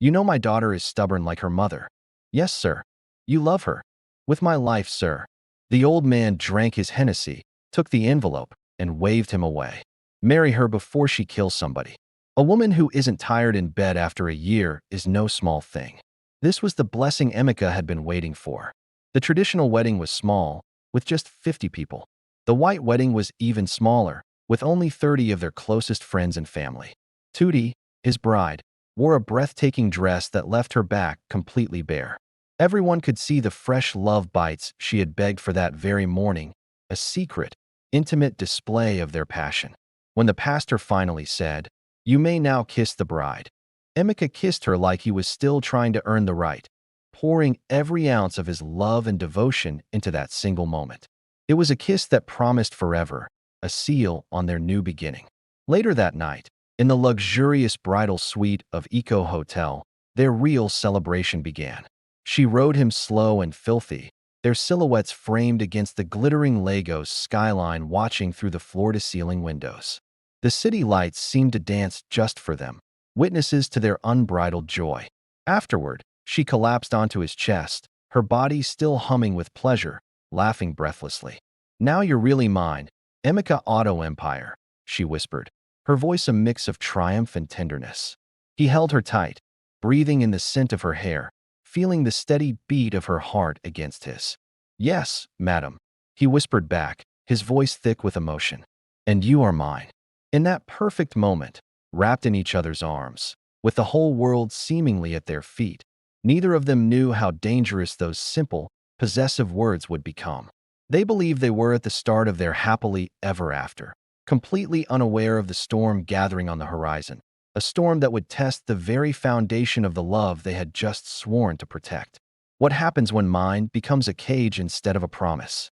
"You know my daughter is stubborn like her mother." "Yes, sir." "You love her." "With my life, sir." The old man drank his Hennessy, took the envelope, and waved him away. "Marry her before she kills somebody. A woman who isn't tired in bed after a year is no small thing." This was the blessing Emeka had been waiting for. The traditional wedding was small, with just 50 people. The white wedding was even smaller, with only 30 of their closest friends and family. Tootie, his bride, wore a breathtaking dress that left her back completely bare. Everyone could see the fresh love bites she had begged for that very morning, a secret, intimate display of their passion. When the pastor finally said, "You may now kiss the bride," Emeka kissed her like he was still trying to earn the right, pouring every ounce of his love and devotion into that single moment. It was a kiss that promised forever, a seal on their new beginning. Later that night, in the luxurious bridal suite of Eco Hotel, their real celebration began. She rode him slow and filthy, their silhouettes framed against the glittering Lagos skyline watching through the floor-to-ceiling windows. The city lights seemed to dance just for them, witnesses to their unbridled joy. Afterward, she collapsed onto his chest, her body still humming with pleasure, laughing breathlessly. "Now you're really mine, Emeka Auto Empire," she whispered, her voice a mix of triumph and tenderness. He held her tight, breathing in the scent of her hair, feeling the steady beat of her heart against his. "Yes, madam," he whispered back, his voice thick with emotion. "And you are mine." In that perfect moment, wrapped in each other's arms, with the whole world seemingly at their feet, neither of them knew how dangerous those simple, possessive words would become. They believed they were at the start of their happily ever after, completely unaware of the storm gathering on the horizon, a storm that would test the very foundation of the love they had just sworn to protect. What happens when mind becomes a cage instead of a promise?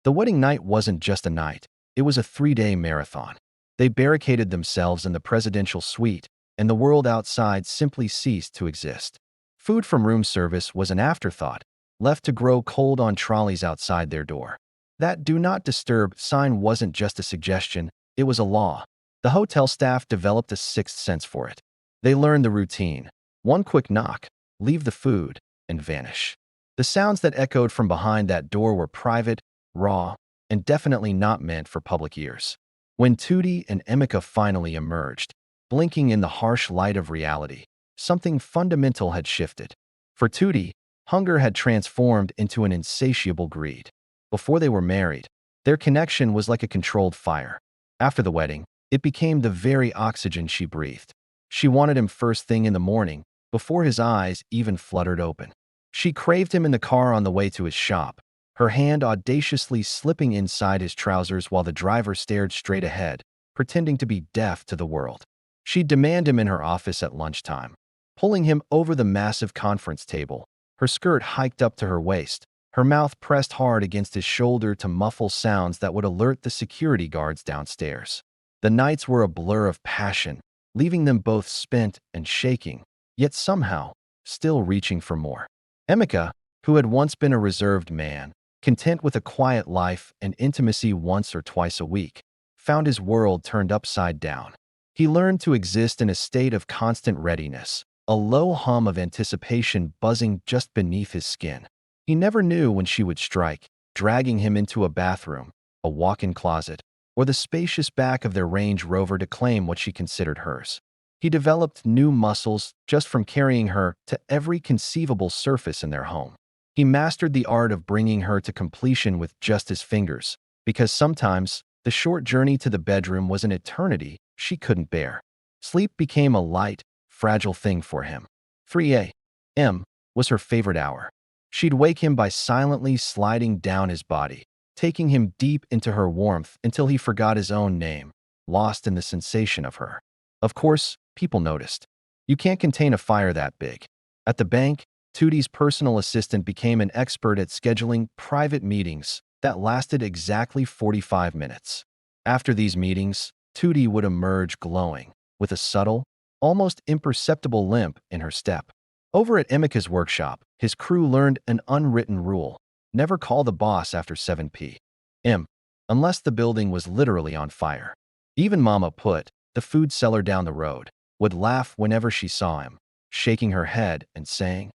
The wedding night wasn't just a night, it was a 3-day marathon. They barricaded themselves in the presidential suite, and the world outside simply ceased to exist. Food from room service was an afterthought, left to grow cold on trolleys outside their door. That "Do Not Disturb" sign wasn't just a suggestion, it was a law. The hotel staff developed a sixth sense for it. They learned the routine. One quick knock, leave the food, and vanish. The sounds that echoed from behind that door were private, raw, and definitely not meant for public ears. When Tootie and Emeka finally emerged, blinking in the harsh light of reality. Something fundamental had shifted. For Tootie, hunger had transformed into an insatiable greed. Before they were married, their connection was like a controlled fire. After the wedding, it became the very oxygen she breathed. She wanted him first thing in the morning, before his eyes even fluttered open. She craved him in the car on the way to his shop, her hand audaciously slipping inside his trousers while the driver stared straight ahead, pretending to be deaf to the world. She'd demand him in her office at lunchtime, pulling him over the massive conference table, her skirt hiked up to her waist, her mouth pressed hard against his shoulder to muffle sounds that would alert the security guards downstairs. The nights were a blur of passion, leaving them both spent and shaking, yet somehow still reaching for more. Emeka, who had once been a reserved man, content with a quiet life and intimacy once or twice a week, found his world turned upside down. He learned to exist in a state of constant readiness, a low hum of anticipation buzzing just beneath his skin. He never knew when she would strike, dragging him into a bathroom, a walk-in closet, or the spacious back of their Range Rover to claim what she considered hers. He developed new muscles just from carrying her to every conceivable surface in their home. He mastered the art of bringing her to completion with just his fingers, because sometimes the short journey to the bedroom was an eternity she couldn't bear. Sleep became a light, fragile thing for him. 3 a.m. was her favorite hour. She'd wake him by silently sliding down his body, taking him deep into her warmth until he forgot his own name, lost in the sensation of her. Of course, people noticed. You can't contain a fire that big. At the bank, Tootie's personal assistant became an expert at scheduling private meetings that lasted exactly 45 minutes. After these meetings, Tootie would emerge glowing, with a subtle, almost imperceptible limp in her step. Over at Emeka's workshop, his crew learned an unwritten rule: never call the boss after 7 p.m., unless the building was literally on fire. Even Mama Put, the food seller down the road, would laugh whenever she saw him, shaking her head and saying,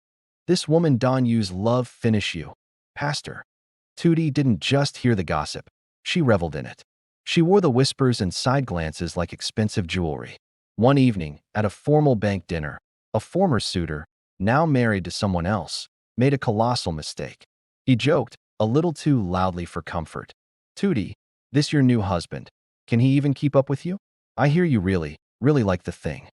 "This woman don't use love finish you, Pastor." Tootie didn't just hear the gossip, she reveled in it. She wore the whispers and side glances like expensive jewelry. One evening, at a formal bank dinner, a former suitor, now married to someone else, made a colossal mistake. He joked, a little too loudly for comfort. "Tootie, this your new husband. Can he even keep up with you? I hear you really like the thing."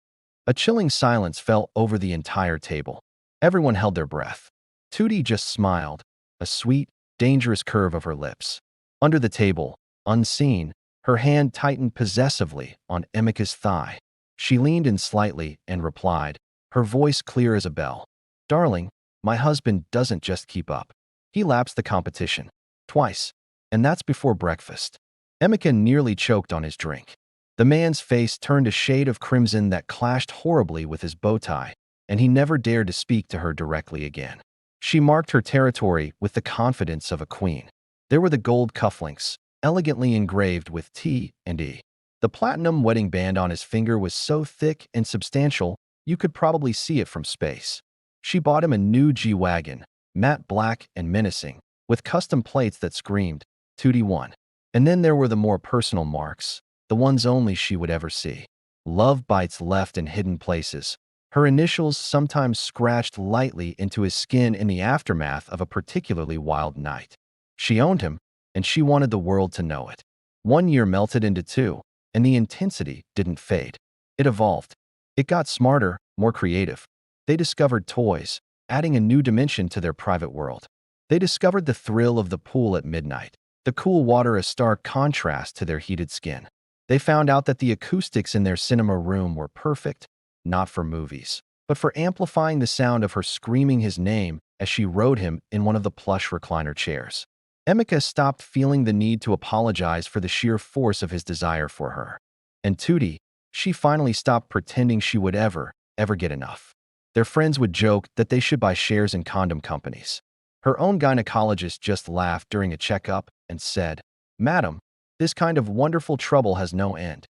A chilling silence fell over the entire table. Everyone held their breath. Tootie just smiled, a sweet, dangerous curve of her lips. Under the table, unseen, her hand tightened possessively on Emeka's thigh. She leaned in slightly and replied, her voice clear as a bell. "Darling, my husband doesn't just keep up. He laps the competition. Twice. And that's before breakfast." Emeka nearly choked on his drink. The man's face turned a shade of crimson that clashed horribly with his bow tie, and he never dared to speak to her directly again. She marked her territory with the confidence of a queen. There were the gold cufflinks, elegantly engraved with T and E. The platinum wedding band on his finger was so thick and substantial, you could probably see it from space. She bought him a new G-Wagon, matte black and menacing, with custom plates that screamed, "Tootie won." And then there were the more personal marks, the ones only she would ever see. Love bites left in hidden places, her initials sometimes scratched lightly into his skin in the aftermath of a particularly wild night. She owned him, and she wanted the world to know it. 1 year melted into 2, and the intensity didn't fade. It evolved. It got smarter, more creative. They discovered toys, adding a new dimension to their private world. They discovered the thrill of the pool at midnight, the cool water a stark contrast to their heated skin. They found out that the acoustics in their cinema room were perfect, not for movies, but for amplifying the sound of her screaming his name as she rode him in one of the plush recliner chairs. Emeka stopped feeling the need to apologize for the sheer force of his desire for her. And Tootie, she finally stopped pretending she would ever get enough. Their friends would joke that they should buy shares in condom companies. Her own gynecologist just laughed during a checkup and said, "Madam, this kind of wonderful trouble has no end."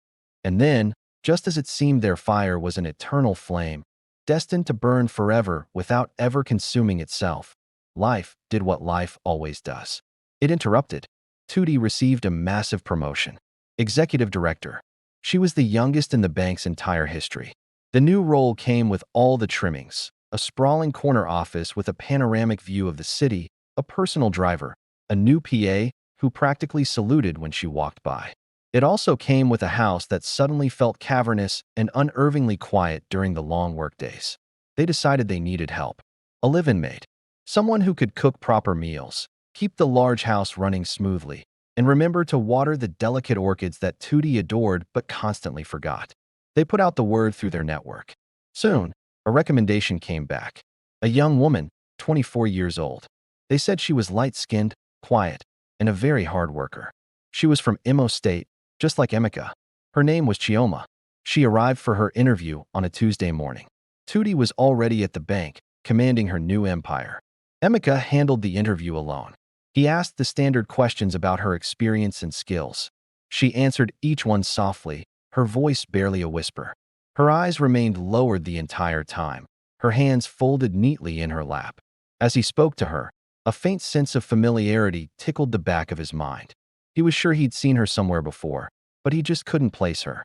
And then, just as it seemed their fire was an eternal flame, destined to burn forever without ever consuming itself, life did what life always does. It interrupted. Tootie received a massive promotion. Executive director. She was the youngest in the bank's entire history. The new role came with all the trimmings: a sprawling corner office with a panoramic view of the city, a personal driver, a new PA who practically saluted when she walked by. It also came with a house that suddenly felt cavernous and unnervingly quiet during the long workdays. They decided they needed help. A live-in maid. Someone who could cook proper meals, keep the large house running smoothly, and remember to water the delicate orchids that Tootie adored but constantly forgot. They put out the word through their network. Soon, a recommendation came back. A young woman, 24 years old. They said she was light-skinned, quiet, and a very hard worker. She was from Imo State, just like Emeka. Her name was Chioma. She arrived for her interview on a Tuesday morning. Tootie was already at the bank, commanding her new empire. Emeka handled the interview alone. He asked the standard questions about her experience and skills. She answered each one softly, her voice barely a whisper. Her eyes remained lowered the entire time, her hands folded neatly in her lap. As he spoke to her, a faint sense of familiarity tickled the back of his mind. He was sure he'd seen her somewhere before, but he just couldn't place her.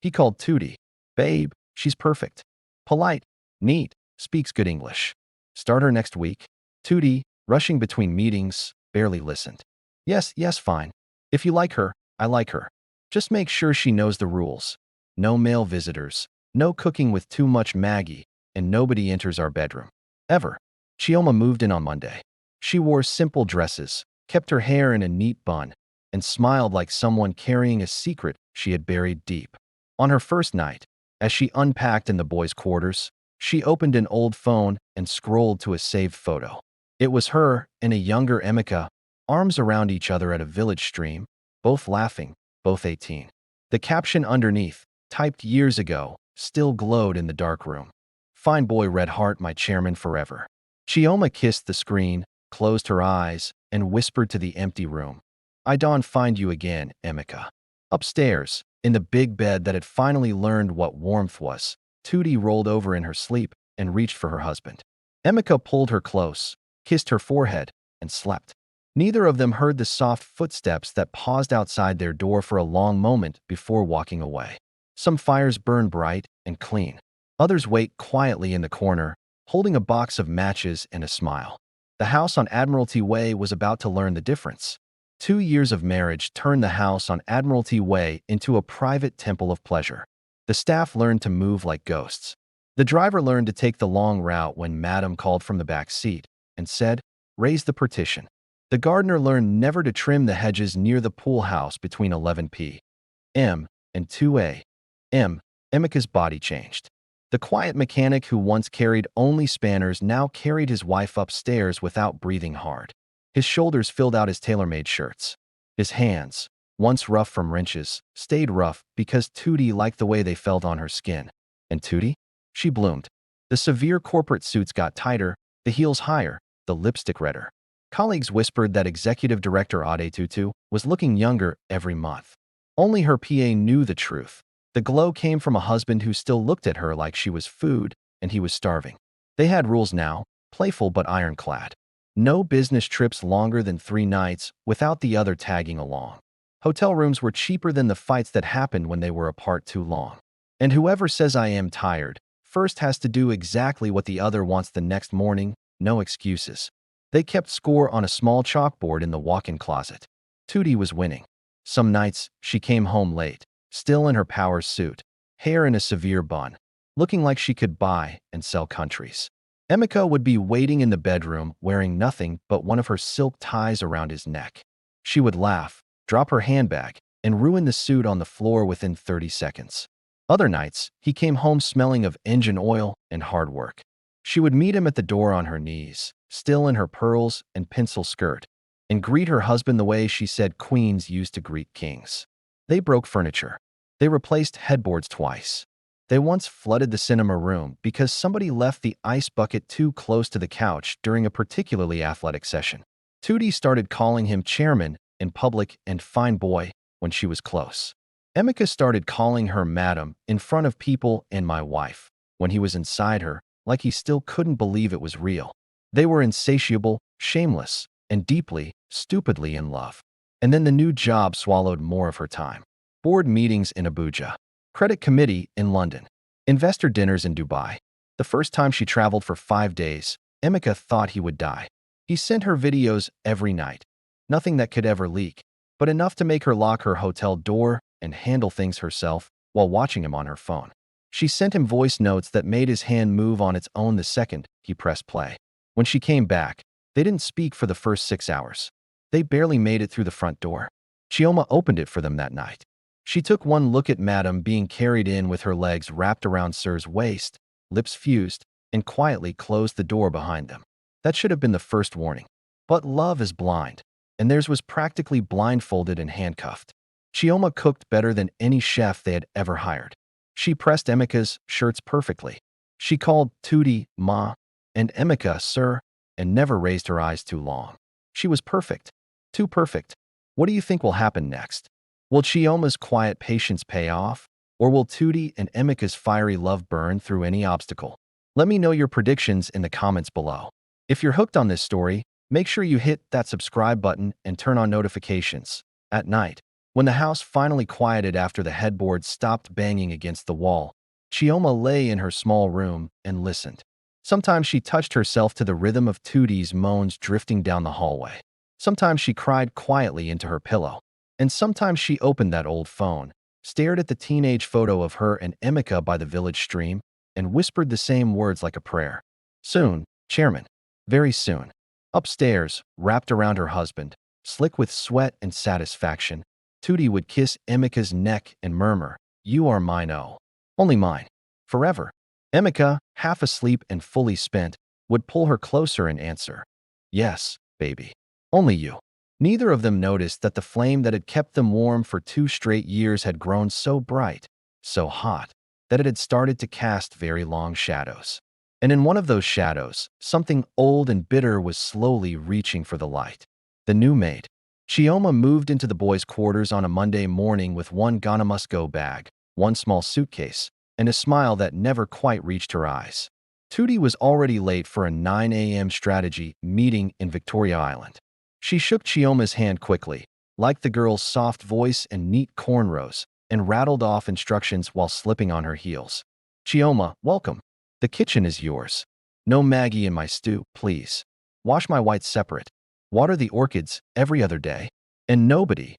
He called Tootie. Babe, she's perfect. Polite, neat, speaks good English. Start her next week. Tootie, rushing between meetings, barely listened. Yes, fine. If you like her, I like her. Just make sure she knows the rules. No male visitors, no cooking with too much Maggie, and nobody enters our bedroom. Ever. Chioma moved in on Monday. She wore simple dresses, kept her hair in a neat bun, and smiled like someone carrying a secret she had buried deep. On her first night, as she unpacked in the boys' quarters, she opened an old phone and scrolled to a saved photo. It was her and a younger Emeka, arms around each other at a village stream, both laughing, both 18. The caption underneath, typed years ago, still glowed in the dark room. Fine boy, red heart, my chairman forever. Chioma kissed the screen, closed her eyes, and whispered to the empty room. I don't find you again, Emeka. Upstairs, in the big bed that had finally learned what warmth was, Tootie rolled over in her sleep and reached for her husband. Emeka pulled her close, kissed her forehead, and slept. Neither of them heard the soft footsteps that paused outside their door for a long moment before walking away. Some fires burn bright and clean. Others wait quietly in the corner, holding a box of matches and a smile. The house on Admiralty Way was about to learn the difference. 2 years of marriage turned the house on Admiralty Way into a private temple of pleasure. The staff learned to move like ghosts. The driver learned to take the long route when Madam called from the back seat and said, raise the partition. The gardener learned never to trim the hedges near the pool house between 11 p.m. and 2 a.m. Emeka's body changed. The quiet mechanic who once carried only spanners now carried his wife upstairs without breathing hard. His shoulders filled out his tailor-made shirts. His hands, once rough from wrenches, stayed rough because Tootie liked the way they felt on her skin. And Tootie? She bloomed. The severe corporate suits got tighter, the heels higher, the lipstick redder. Colleagues whispered that Executive Director Adetutu was looking younger every month. Only her PA knew the truth. The glow came from a husband who still looked at her like she was food, and he was starving. They had rules now, playful but ironclad. No business trips longer than 3 nights without the other tagging along. Hotel rooms were cheaper than the fights that happened when they were apart too long. And whoever says I am tired first has to do exactly what the other wants the next morning, no excuses. They kept score on a small chalkboard in the walk-in closet. Tootie was winning. Some nights, she came home late, still in her power suit, hair in a severe bun, looking like she could buy and sell countries. Emeka would be waiting in the bedroom wearing nothing but one of her silk ties around his neck. She would laugh, drop her handbag, and ruin the suit on the floor within 30 seconds. Other nights, he came home smelling of engine oil and hard work. She would meet him at the door on her knees, still in her pearls and pencil skirt, and greet her husband the way she said queens used to greet kings. They broke furniture. They replaced headboards twice. They once flooded the cinema room because somebody left the ice bucket too close to the couch during a particularly athletic session. Tootie started calling him chairman in public and fine boy when she was close. Emeka started calling her madam in front of people and my wife when he was inside her, like he still couldn't believe it was real. They were insatiable, shameless, and deeply, stupidly in love. And then the new job swallowed more of her time. Board meetings in Abuja. Credit committee in London. Investor dinners in Dubai. The first time she traveled for 5 days, Emeka thought he would die. He sent her videos every night. Nothing that could ever leak, but enough to make her lock her hotel door and handle things herself while watching him on her phone. She sent him voice notes that made his hand move on its own the second he pressed play. When she came back, they didn't speak for the first 6 hours. They barely made it through the front door. Chioma opened it for them that night. She took one look at Madam being carried in with her legs wrapped around Sir's waist, lips fused, and quietly closed the door behind them. That should have been the first warning. But love is blind, and theirs was practically blindfolded and handcuffed. Chioma cooked better than any chef they had ever hired. She pressed Emeka's shirts perfectly. She called Tutti Ma and Emeka Sir, and never raised her eyes too long. She was perfect. Too perfect. What do you think will happen next? Will Chioma's quiet patience pay off? Or will Tutti and Emeka's fiery love burn through any obstacle? Let me know your predictions in the comments below. If you're hooked on this story, make sure you hit that subscribe button and turn on notifications. At night, when the house finally quieted after the headboard stopped banging against the wall, Chioma lay in her small room and listened. Sometimes she touched herself to the rhythm of Tutti's moans drifting down the hallway. Sometimes she cried quietly into her pillow. And sometimes she opened that old phone, stared at the teenage photo of her and Emeka by the village stream, and whispered the same words like a prayer. Soon, Chairman. Very soon. Upstairs, wrapped around her husband, slick with sweat and satisfaction, Tutti would kiss Emeka's neck and murmur, "You are mine, oh. Only mine. Forever." Emeka, half asleep and fully spent, would pull her closer and answer, "Yes, baby. Only you." Neither of them noticed that the flame that had kept them warm for 2 straight years had grown so bright, so hot, that it had started to cast very long shadows. And in one of those shadows, something old and bitter was slowly reaching for the light. The new maid. Chioma moved into the boys' quarters on a Monday morning with one gonna-must-go bag, one small suitcase, and a smile that never quite reached her eyes. Tutti was already late for a 9 a.m. strategy meeting in Victoria Island. She shook Chioma's hand quickly, liked the girl's soft voice and neat cornrows, and rattled off instructions while slipping on her heels. "Chioma, welcome. The kitchen is yours. No Maggie in my stew, please. Wash my whites separate. Water the orchids every other day. And nobody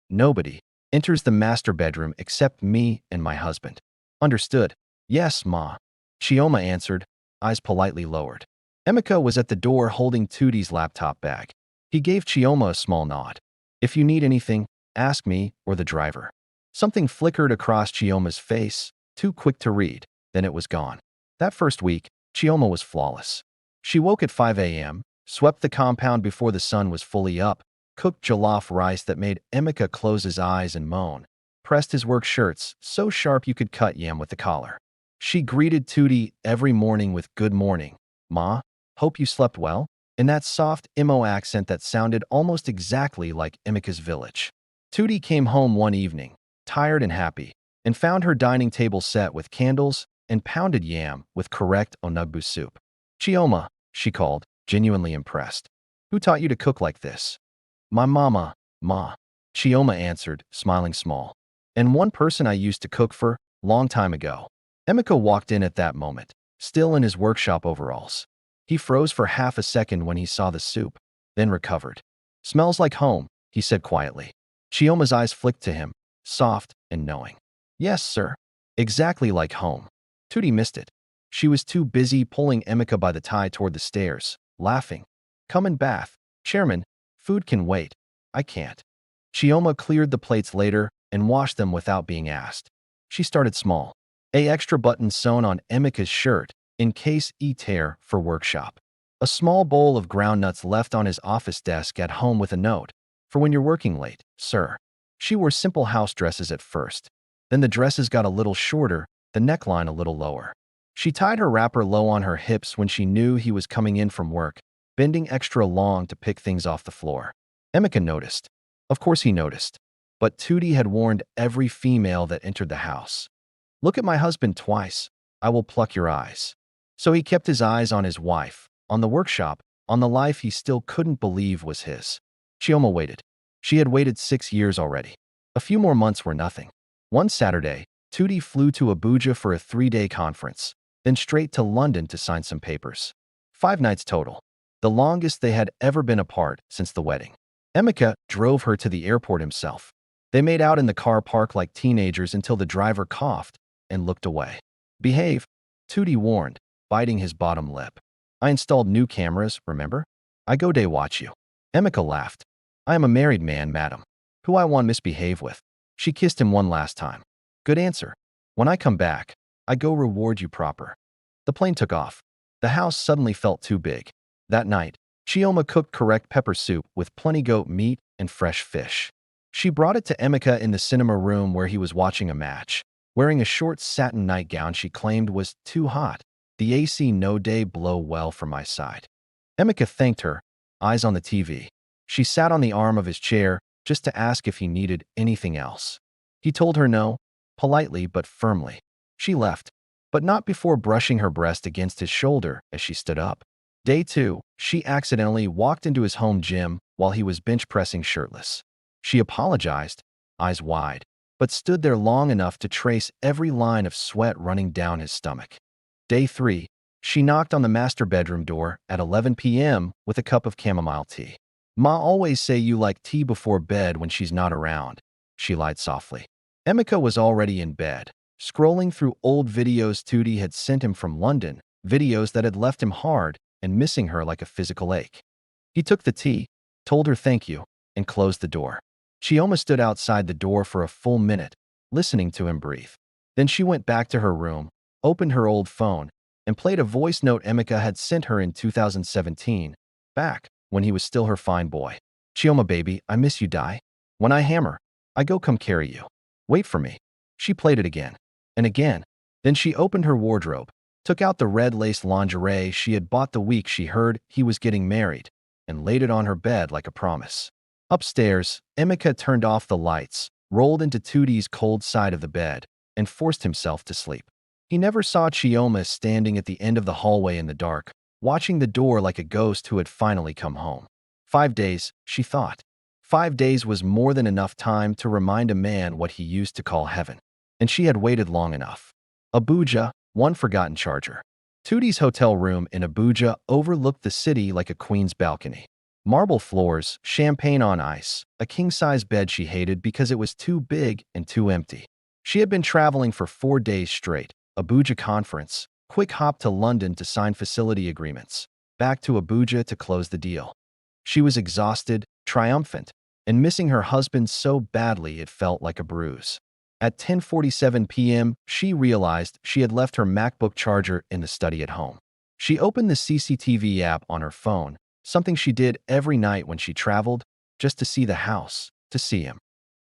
enters the master bedroom except me and my husband." "Understood." "Yes, Ma," Chioma answered, eyes politely lowered. Emeka was at the door holding Tutti's laptop bag. He gave Chioma a small nod. "If you need anything, ask me or the driver." Something flickered across Chioma's face, too quick to read, then it was gone. That first week, Chioma was flawless. She woke at 5 a.m., swept the compound before the sun was fully up, cooked jollof rice that made Emeka close his eyes and moan, pressed his work shirts so sharp you could cut yam with the collar. She greeted Tutti every morning with "Good morning, Ma. Hope you slept well," in that soft Imo accent that sounded almost exactly like Emeka's village. Tutti came home one evening, tired and happy, and found her dining table set with candles and pounded yam with correct onugbu soup. "Chioma," she called, genuinely impressed. "Who taught you to cook like this?" "My mama, Ma," Chioma answered, smiling small. "And one person I used to cook for, long time ago." Emeka walked in at that moment, still in his workshop overalls. He froze for half a second when he saw the soup, then recovered. "Smells like home," he said quietly. Chioma's eyes flicked to him, soft and knowing. "Yes, sir. Exactly like home." Tutti missed it. She was too busy pulling Emeka by the tie toward the stairs, laughing. "Come and bath. Chairman, food can wait. I can't." Chioma cleared the plates later and washed them without being asked. She started small. A extra button sewn on Emeka's shirt, in case tear for workshop. A small bowl of ground nuts left on his office desk at home with a note, "For when you're working late, sir." She wore simple house dresses at first. Then the dresses got a little shorter, the neckline a little lower. She tied her wrapper low on her hips when she knew he was coming in from work, bending extra long to pick things off the floor. Emeka noticed. Of course he noticed. But Tutti had warned every female that entered the house. "Look at my husband twice. I will pluck your eyes." So he kept his eyes on his wife, on the workshop, on the life he still couldn't believe was his. Chioma waited. She had waited 6 years already. A few more months were nothing. One Saturday, Tootie flew to Abuja for a 3-day conference, then straight to London to sign some papers. 5 nights total, the longest they had ever been apart since the wedding. Emeka drove her to the airport himself. They made out in the car park like teenagers until the driver coughed and looked away. "Behave," Tootie warned, biting his bottom lip. "I installed new cameras, remember? I go day watch you." Emeka laughed. "I am a married man, madam. Who I want misbehave with." She kissed him one last time. "Good answer. When I come back, I go reward you proper." The plane took off. The house suddenly felt too big. That night, Chioma cooked correct pepper soup with plenty goat meat and fresh fish. She brought it to Emeka in the cinema room where he was watching a match. Wearing a short satin nightgown she claimed was too hot. "The AC no day blow well from my side." Emeka thanked her, eyes on the TV. She sat on the arm of his chair just to ask if he needed anything else. He told her no, politely but firmly. She left, but not before brushing her breast against his shoulder as she stood up. Day 2, she accidentally walked into his home gym while he was bench pressing shirtless. She apologized, eyes wide, but stood there long enough to trace every line of sweat running down his stomach. Day 3, she knocked on the master bedroom door at 11 p.m. with a cup of chamomile tea. "Ma always say you like tea before bed when she's not around," she lied softly. Emeka was already in bed, scrolling through old videos Tootie had sent him from London, videos that had left him hard and missing her like a physical ache. He took the tea, told her thank you, and closed the door. Chioma stood outside the door for a full minute, listening to him breathe. Then she went back to her room, opened her old phone, and played a voice note Emeka had sent her in 2017, back when he was still her fine boy. "Chioma baby, I miss you die. When I hammer, I go come carry you. Wait for me." She played it again and again. Then she opened her wardrobe, took out the red lace lingerie she had bought the week she heard he was getting married, and laid it on her bed like a promise. Upstairs, Emeka turned off the lights, rolled into Tootie's cold side of the bed, and forced himself to sleep. He never saw Chioma standing at the end of the hallway in the dark, watching the door like a ghost who had finally come home. 5 days, she thought. 5 days was more than enough time to remind a man what he used to call heaven. And she had waited long enough. Abuja, one forgotten charger. Tootie's hotel room in Abuja overlooked the city like a queen's balcony. Marble floors, champagne on ice, a king-size bed she hated because it was too big and too empty. She had been traveling for 4 days straight. Abuja conference, quick hop to London to sign facility agreements, back to Abuja to close the deal. She was exhausted, triumphant, and missing her husband so badly it felt like a bruise. At 10:47 p.m., she realized she had left her MacBook charger in the study at home. She opened the CCTV app on her phone, something she did every night when she traveled, just to see the house, to see him.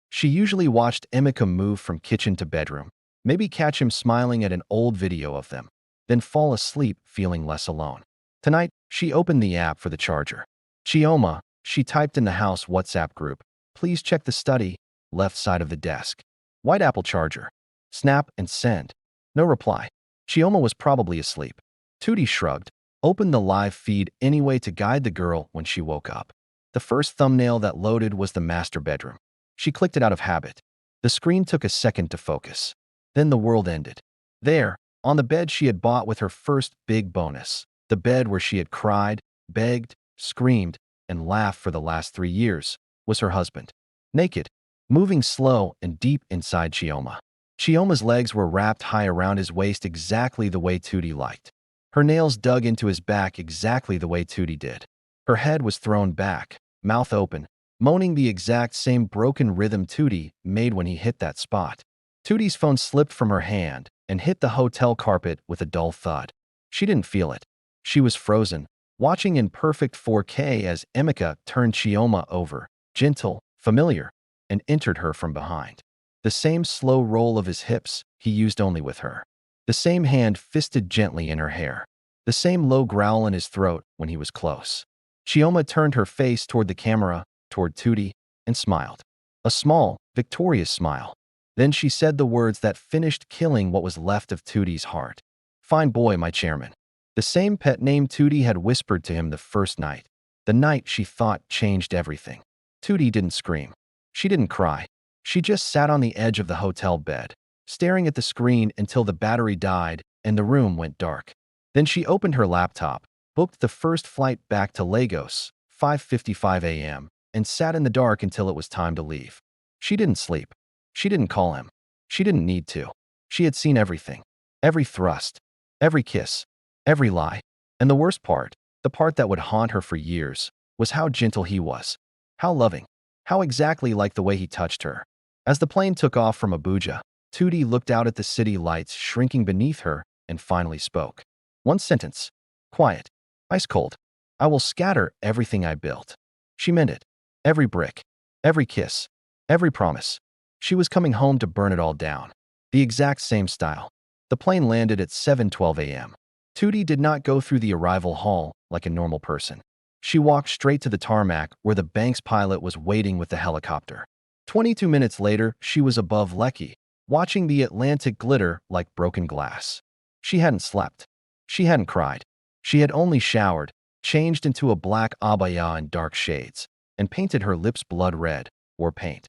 She usually watched Emeka move from kitchen to bedroom, maybe catch him smiling at an old video of them, then fall asleep feeling less alone. Tonight, she opened the app for the charger. "Chioma," she typed in the house WhatsApp group, "please check the study, left side of the desk. White Apple charger." Snap and send. No reply. Chioma was probably asleep. Tootie shrugged, opened the live feed anyway to guide the girl when she woke up. The first thumbnail that loaded was the master bedroom. She clicked it out of habit. The screen took a second to focus. Then the world ended. There, on the bed she had bought with her first big bonus, the bed where she had cried, begged, screamed, and laughed for the last 3 years, was her husband. Naked, moving slow and deep inside Chioma. Chioma's legs were wrapped high around his waist exactly the way Tootie liked. Her nails dug into his back exactly the way Tootie did. Her head was thrown back, mouth open, moaning the exact same broken rhythm Tootie made when he hit that spot. Tootie's phone slipped from her hand and hit the hotel carpet with a dull thud. She didn't feel it. She was frozen, watching in perfect 4K as Emeka turned Chioma over, gentle, familiar, and entered her from behind. The same slow roll of his hips he used only with her. The same hand fisted gently in her hair. The same low growl in his throat when he was close. Chioma turned her face toward the camera, toward Tootie, and smiled. A small, victorious smile. Then she said the words that finished killing what was left of Tootie's heart. "Fine boy, my chairman." The same pet name Tootie had whispered to him the first night. The night she thought changed everything. Tootie didn't scream. She didn't cry. She just sat on the edge of the hotel bed, staring at the screen until the battery died and the room went dark. Then she opened her laptop, booked the first flight back to Lagos, 5:55 a.m., and sat in the dark until it was time to leave. She didn't sleep. She didn't call him. She didn't need to. She had seen everything. Every thrust. Every kiss. Every lie. And the worst part, the part that would haunt her for years, was how gentle he was. How loving. How exactly like the way he touched her. As the plane took off from Abuja, Tootie looked out at the city lights shrinking beneath her and finally spoke. One sentence. Quiet. Ice cold. I will scatter everything I built. She meant it. Every brick. Every kiss. Every promise. She was coming home to burn it all down. The exact same style. The plane landed at 7:12 a.m. Tootie did not go through the arrival hall like a normal person. She walked straight to the tarmac where the bank's pilot was waiting with the helicopter. 22 minutes later, she was above Lekki, watching the Atlantic glitter like broken glass. She hadn't slept. She hadn't cried. She had only showered, changed into a black abaya in dark shades, and painted her lips blood red, or paint.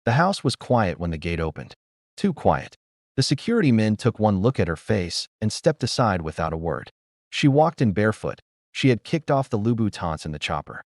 The house was quiet when the gate opened. Too quiet. The security men took one look at her face and stepped aside without a word. She walked in barefoot. She had kicked off the Louboutins in the chopper.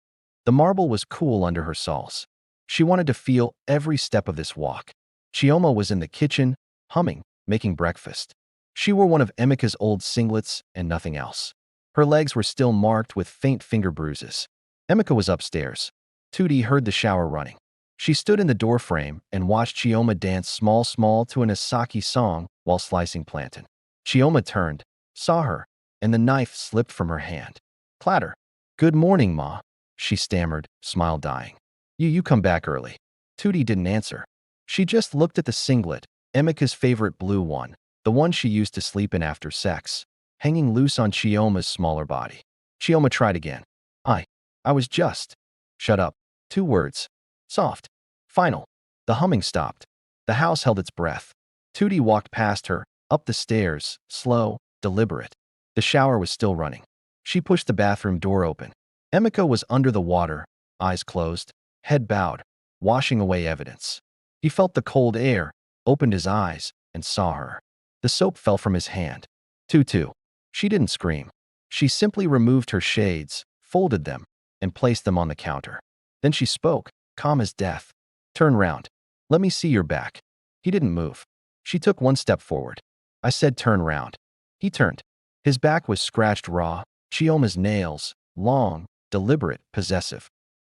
The marble was cool under her soles. She wanted to feel every step of this walk. Chioma was in the kitchen, humming, making breakfast. She wore one of Emeka's old singlets and nothing else. Her legs were still marked with faint finger bruises. Emeka was upstairs. Tootie heard the shower running. She stood in the doorframe and watched Chioma dance small small to an Asaki song while slicing plantain. Chioma turned, saw her, and the knife slipped from her hand. Clatter. Good morning, Ma, she stammered, smile dying. You come back early. Tootie didn't answer. She just looked at the singlet, Emeka's favorite blue one, the one she used to sleep in after sex, hanging loose on Chioma's smaller body. Chioma tried again. I was just. Shut up. 2 words. Soft. Final. The humming stopped. The house held its breath. Tootie walked past her, up the stairs, slow, deliberate. The shower was still running. She pushed the bathroom door open. Emeka was under the water, eyes closed, head bowed, washing away evidence. He felt the cold air, opened his eyes, and saw her. The soap fell from his hand. Tutu. She didn't scream. She simply removed her shades, folded them, and placed them on the counter. Then she spoke, calm as death. Turn round. Let me see your back. He didn't move. She took one step forward. I said turn round. He turned. His back was scratched raw, Chioma's nails, long, deliberate, possessive.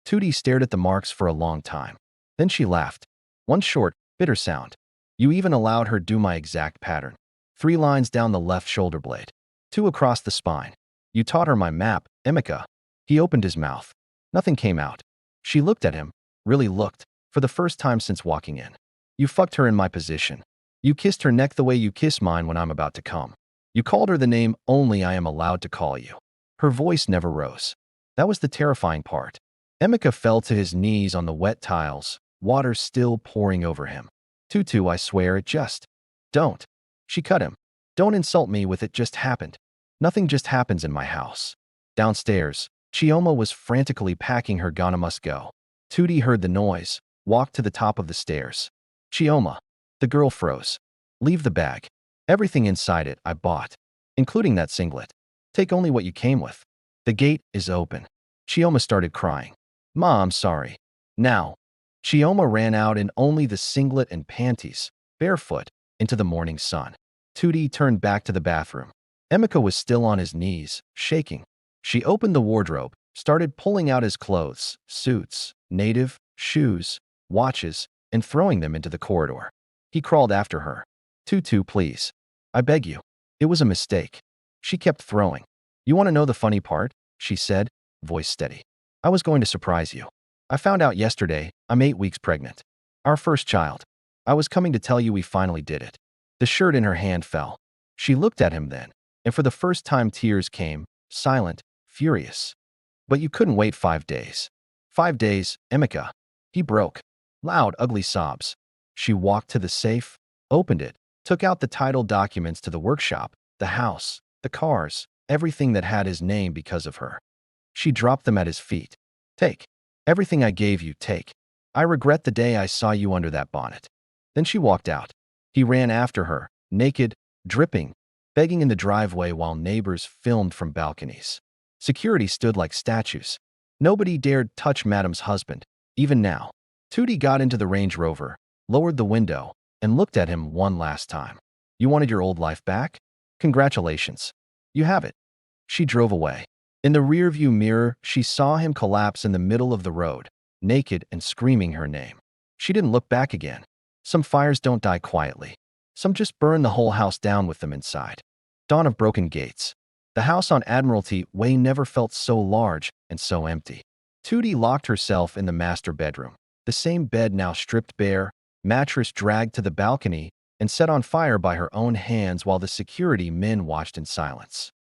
Tootie stared at the marks for a long time. Then she laughed. One short, bitter sound. You even allowed her do my exact pattern. 3 lines down the left shoulder blade. 2 across the spine. You taught her my map, Emeka. He opened his mouth. Nothing came out. She looked at him, really looked, for the first time since walking in. You fucked her in my position. You kissed her neck the way you kiss mine when I'm about to come. You called her the name only I am allowed to call you. Her voice never rose. That was the terrifying part. Emeka fell to his knees on the wet tiles, water still pouring over him. Tutu, I swear it just. Don't. She cut him. Don't insult me with it just happened. Nothing just happens in my house. Downstairs, Chioma was frantically packing her Ghana must go. Tootie heard the noise, walked to the top of the stairs. Chioma. The girl froze. Leave the bag. Everything inside it I bought, including that singlet. Take only what you came with. The gate is open. Chioma started crying. Ma, I'm sorry. Now. Chioma ran out in only the singlet and panties, barefoot, into the morning sun. Tootie turned back to the bathroom. Emeka was still on his knees, shaking. She opened the wardrobe, started pulling out his clothes, suits, native, shoes, watches, and throwing them into the corridor. He crawled after her. Tutu, please. I beg you. It was a mistake. She kept throwing. You want to know the funny part? She said, voice steady. I was going to surprise you. I found out yesterday I'm 8 weeks pregnant. Our first child. I was coming to tell you we finally did it. The shirt in her hand fell. She looked at him then, and for the first time tears came, silent, furious. But you couldn't wait 5 days. 5 days, Emeka. He broke. Loud, ugly sobs. She walked to the safe, opened it, took out the title documents to the workshop, the house, the cars, everything that had his name because of her. She dropped them at his feet. Take. Everything I gave you, take. I regret the day I saw you under that bonnet. Then she walked out. He ran after her, naked, dripping, begging in the driveway while neighbors filmed from balconies. Security stood like statues. Nobody dared touch Madam's husband, even now. Tootie got into the Range Rover, lowered the window, and looked at him one last time. You wanted your old life back? Congratulations. You have it. She drove away. In the rearview mirror, she saw him collapse in the middle of the road, naked and screaming her name. She didn't look back again. Some fires don't die quietly. Some just burn the whole house down with them inside. Dawn of broken gates. The house on Admiralty Way never felt so large and so empty. Tootie locked herself in the master bedroom. The same bed now stripped bare, mattress dragged to the balcony, and set on fire by her own hands while the security men watched in silence.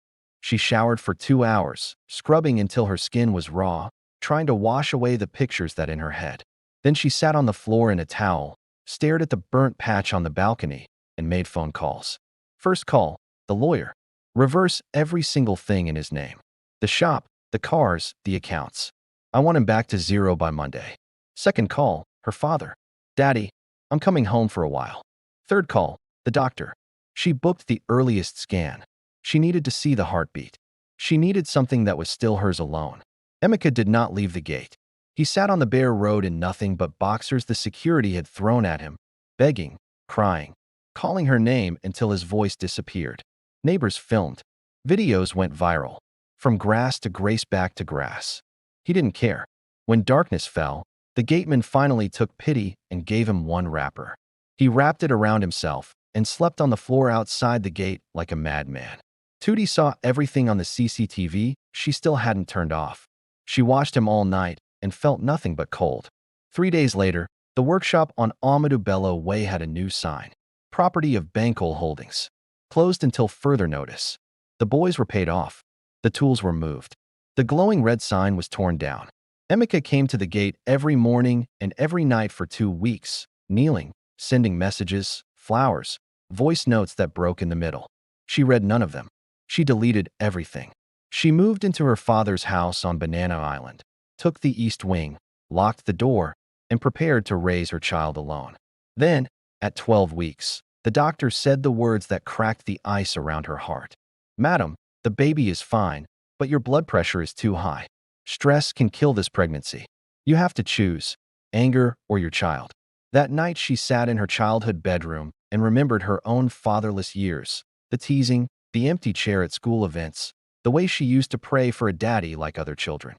She showered for 2 hours, scrubbing until her skin was raw, trying to wash away the pictures that in her head. Then she sat on the floor in a towel, stared at the burnt patch on the balcony, and made phone calls. First call, the lawyer. Reverse every single thing in his name. The shop, the cars, the accounts. I want him back to zero by Monday. Second call, her father. Daddy, I'm coming home for a while. Third call, the doctor. She booked the earliest scan. She needed to see the heartbeat. She needed something that was still hers alone. Emeka did not leave the gate. He sat on the bare road in nothing but boxers the security had thrown at him, begging, crying, calling her name until his voice disappeared. Neighbors filmed. Videos went viral. From grass to grace back to grass. He didn't care. When darkness fell, the gateman finally took pity and gave him one wrapper. He wrapped it around himself and slept on the floor outside the gate like a madman. Tootie saw everything on the CCTV she still hadn't turned off. She watched him all night and felt nothing but cold. 3 days later, the workshop on Amadou Bello Way had a new sign. Property of Bankole Holdings. Closed until further notice. The boys were paid off. The tools were moved. The glowing red sign was torn down. Emeka came to the gate every morning and every night for 2 weeks, kneeling, sending messages, flowers, voice notes that broke in the middle. She read none of them. She deleted everything. She moved into her father's house on Banana Island, took the east wing, locked the door, and prepared to raise her child alone. Then, at 12 weeks, the doctor said the words that cracked the ice around her heart. Madam, the baby is fine, but your blood pressure is too high. Stress can kill this pregnancy. You have to choose, anger or your child. That night she sat in her childhood bedroom and remembered her own fatherless years, the teasing, the empty chair at school events, the way she used to pray for a daddy like other children.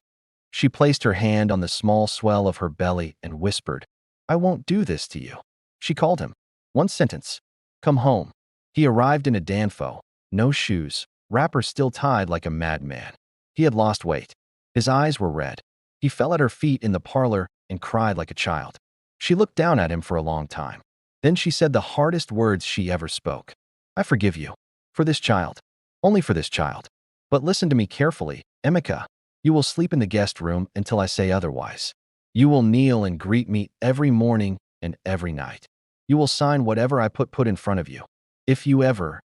She placed her hand on the small swell of her belly and whispered, I won't do this to you. She called him. One sentence. Come home. He arrived in a Danfo, no shoes, wrapper still tied like a madman. He had lost weight. His eyes were red. He fell at her feet in the parlor and cried like a child. She looked down at him for a long time. Then she said the hardest words she ever spoke. I forgive you. For this child. Only for this child. But listen to me carefully, Emeka. You will sleep in the guest room until I say otherwise. You will kneel and greet me every morning and every night. You will sign whatever I put in front of you. If you ever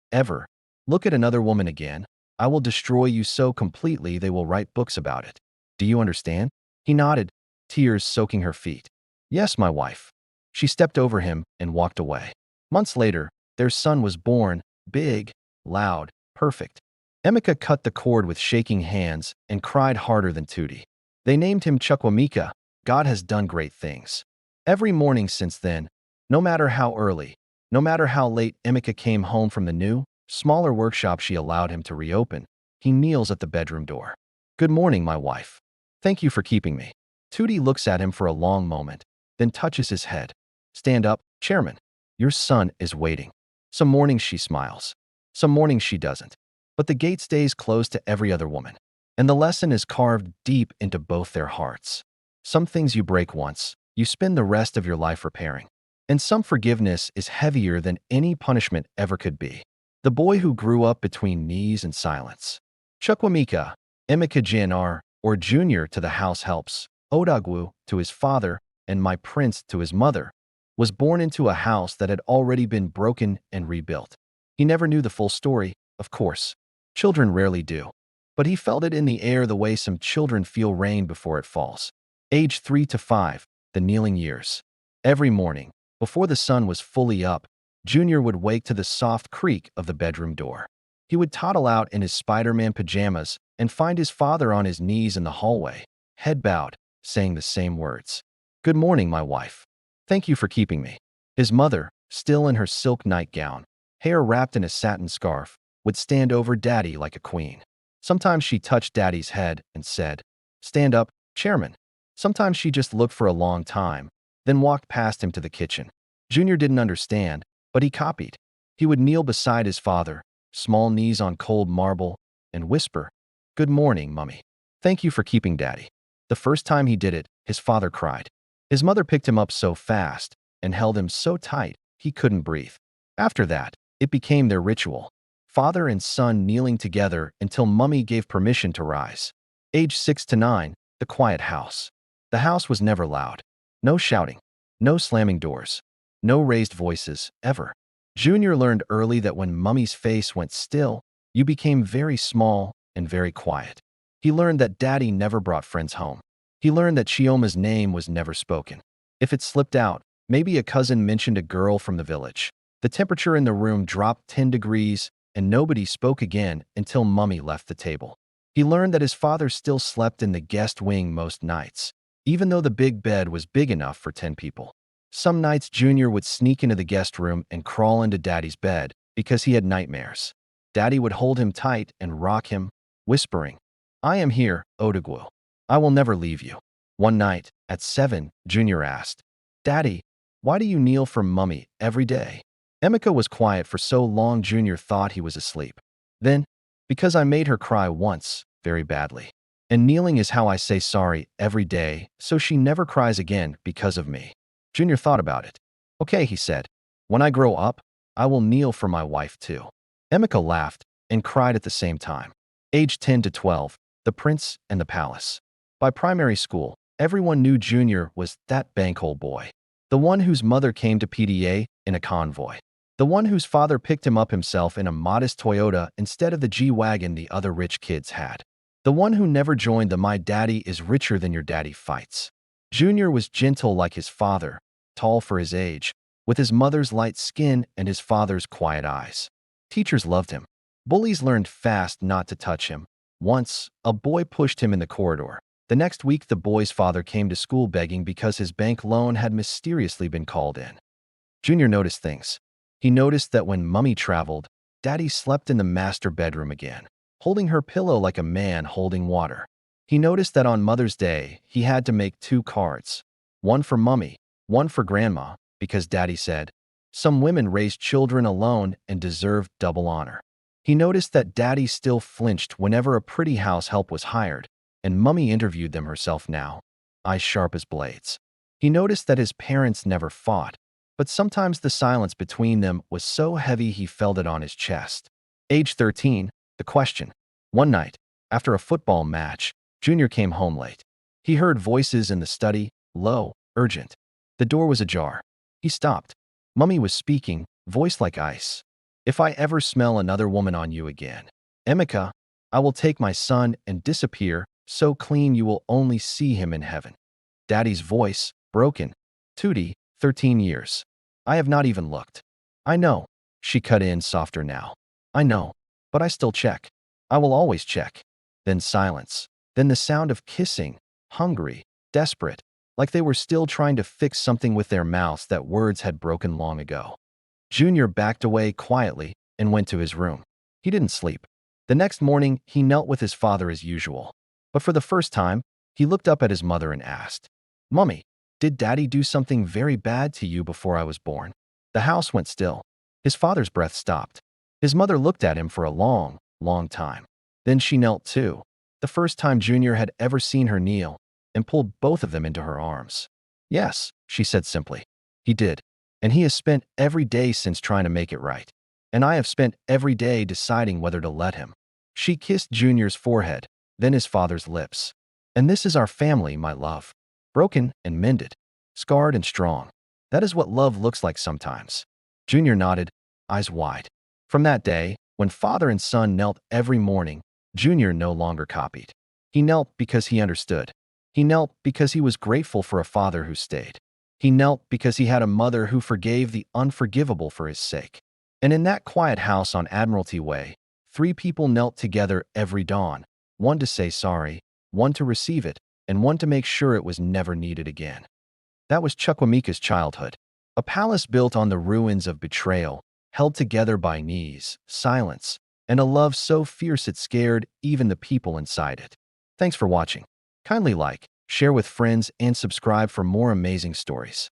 look at another woman again, I will destroy you so completely they will write books about it. Do you understand? He nodded, tears soaking her feet. Yes, my wife. She stepped over him and walked away. Months later, their son was born, big, loud, perfect. Emeka cut the cord with shaking hands and cried harder than Tootie. They named him Chukwuemeka. God has done great things. Every morning since then, no matter how early, no matter how late Emeka came home from the new, smaller workshop she allowed him to reopen, he kneels at the bedroom door. Good morning, my wife. Thank you for keeping me. Tootie looks at him for a long moment, then touches his head. Stand up, Chairman. Your son is waiting. Some mornings she smiles. Some mornings she doesn't. But the gate stays closed to every other woman. And the lesson is carved deep into both their hearts. Some things you break once, you spend the rest of your life repairing. And some forgiveness is heavier than any punishment ever could be. The boy who grew up between knees and silence. Chukwuemeka, Emeka Jr. or Junior to the house helps, Odogwu to his father, and my prince to his mother, was born into a house that had already been broken and rebuilt. He never knew the full story, of course. Children rarely do. But he felt it in the air the way some children feel rain before it falls. Age 3 to 5, the kneeling years. Every morning, before the sun was fully up, Junior would wake to the soft creak of the bedroom door. He would toddle out in his Spider-Man pajamas and find his father on his knees in the hallway, head bowed, saying the same words. "Good morning, my wife. Thank you for keeping me." His mother, still in her silk nightgown, hair wrapped in a satin scarf, would stand over Daddy like a queen. Sometimes she touched Daddy's head and said, "Stand up, Chairman." Sometimes she just looked for a long time, then walked past him to the kitchen. Junior didn't understand, but he copied. He would kneel beside his father, small knees on cold marble, and whisper, "Good morning, Mummy. Thank you for keeping Daddy." The first time he did it, his father cried. His mother picked him up so fast and held him so tight he couldn't breathe. After that, it became their ritual. Father and son kneeling together until Mummy gave permission to rise. Age 6 to 9, the quiet house. The house was never loud. No shouting. No slamming doors. No raised voices, ever. Junior learned early that when Mummy's face went still, you became very small and very quiet. He learned that Daddy never brought friends home. He learned that Chioma's name was never spoken. If it slipped out, maybe a cousin mentioned a girl from the village. The temperature in the room dropped 10 degrees, and nobody spoke again until Mummy left the table. He learned that his father still slept in the guest wing most nights, even though the big bed was big enough for 10 people. Some nights Junior would sneak into the guest room and crawl into Daddy's bed because he had nightmares. Daddy would hold him tight and rock him, whispering, "I am here, Odogwu. I will never leave you." One night, at 7, Junior asked, "Daddy, why do you kneel for Mummy every day?" Emeka was quiet for so long Junior thought he was asleep. Then, "Because I made her cry once, very badly. And kneeling is how I say sorry every day, so she never cries again because of me." Junior thought about it. "Okay," he said. "When I grow up, I will kneel for my wife too." Emeka laughed and cried at the same time. Age 10 to 12, the prince and the palace. By primary school, everyone knew Junior was that bankhole boy. The one whose mother came to PDA in a convoy. The one whose father picked him up himself in a modest Toyota instead of the G-Wagon the other rich kids had. The one who never joined the "my daddy is richer than your daddy" fights. Junior was gentle like his father, tall for his age, with his mother's light skin and his father's quiet eyes. Teachers loved him. Bullies learned fast not to touch him. Once, a boy pushed him in the corridor. The next week, the boy's father came to school begging because his bank loan had mysteriously been called in. Junior noticed things. He noticed that when Mummy traveled, Daddy slept in the master bedroom again, holding her pillow like a man holding water. He noticed that on Mother's Day, he had to make 2 cards. One for Mummy, one for Grandma, because Daddy said, "Some women raised children alone and deserved double honor." He noticed that Daddy still flinched whenever a pretty house help was hired, and Mummy interviewed them herself now, eyes sharp as blades. He noticed that his parents never fought, but sometimes the silence between them was so heavy he felt it on his chest. Age 13, the question. One night, after a football match, Junior came home late. He heard voices in the study, low, urgent. The door was ajar. He stopped. Mummy was speaking, voice like ice. "If I ever smell another woman on you again, Emeka, I will take my son and disappear, so clean you will only see him in heaven." Daddy's voice, broken. "Tootie, 13 years. I have not even looked." "I know," she cut in softer now. "I know, but I still check. I will always check." Then silence. Then the sound of kissing, hungry, desperate, like they were still trying to fix something with their mouths that words had broken long ago. Junior backed away quietly and went to his room. He didn't sleep. The next morning, he knelt with his father as usual. But for the first time, he looked up at his mother and asked, "Mummy, did Daddy do something very bad to you before I was born?" The house went still. His father's breath stopped. His mother looked at him for a long, long time. Then she knelt too, the first time Junior had ever seen her kneel, and pulled both of them into her arms. "Yes," she said simply. "He did. And he has spent every day since trying to make it right. And I have spent every day deciding whether to let him." She kissed Junior's forehead, then his father's lips. "And this is our family, my love. Broken and mended, scarred and strong. That is what love looks like sometimes." Junior nodded, eyes wide. From that day, when father and son knelt every morning, Junior no longer copied. He knelt because he understood. He knelt because he was grateful for a father who stayed. He knelt because he had a mother who forgave the unforgivable for his sake. And in that quiet house on Admiralty Way, 3 people knelt together every dawn, one to say sorry, one to receive it, and one to make sure it was never needed again. That was Chukwuemeka's childhood, a palace built on the ruins of betrayal, held together by knees, silence, and a love so fierce it scared even the people inside it. Thanks for watching. Kindly like, share with friends, and subscribe for more amazing stories.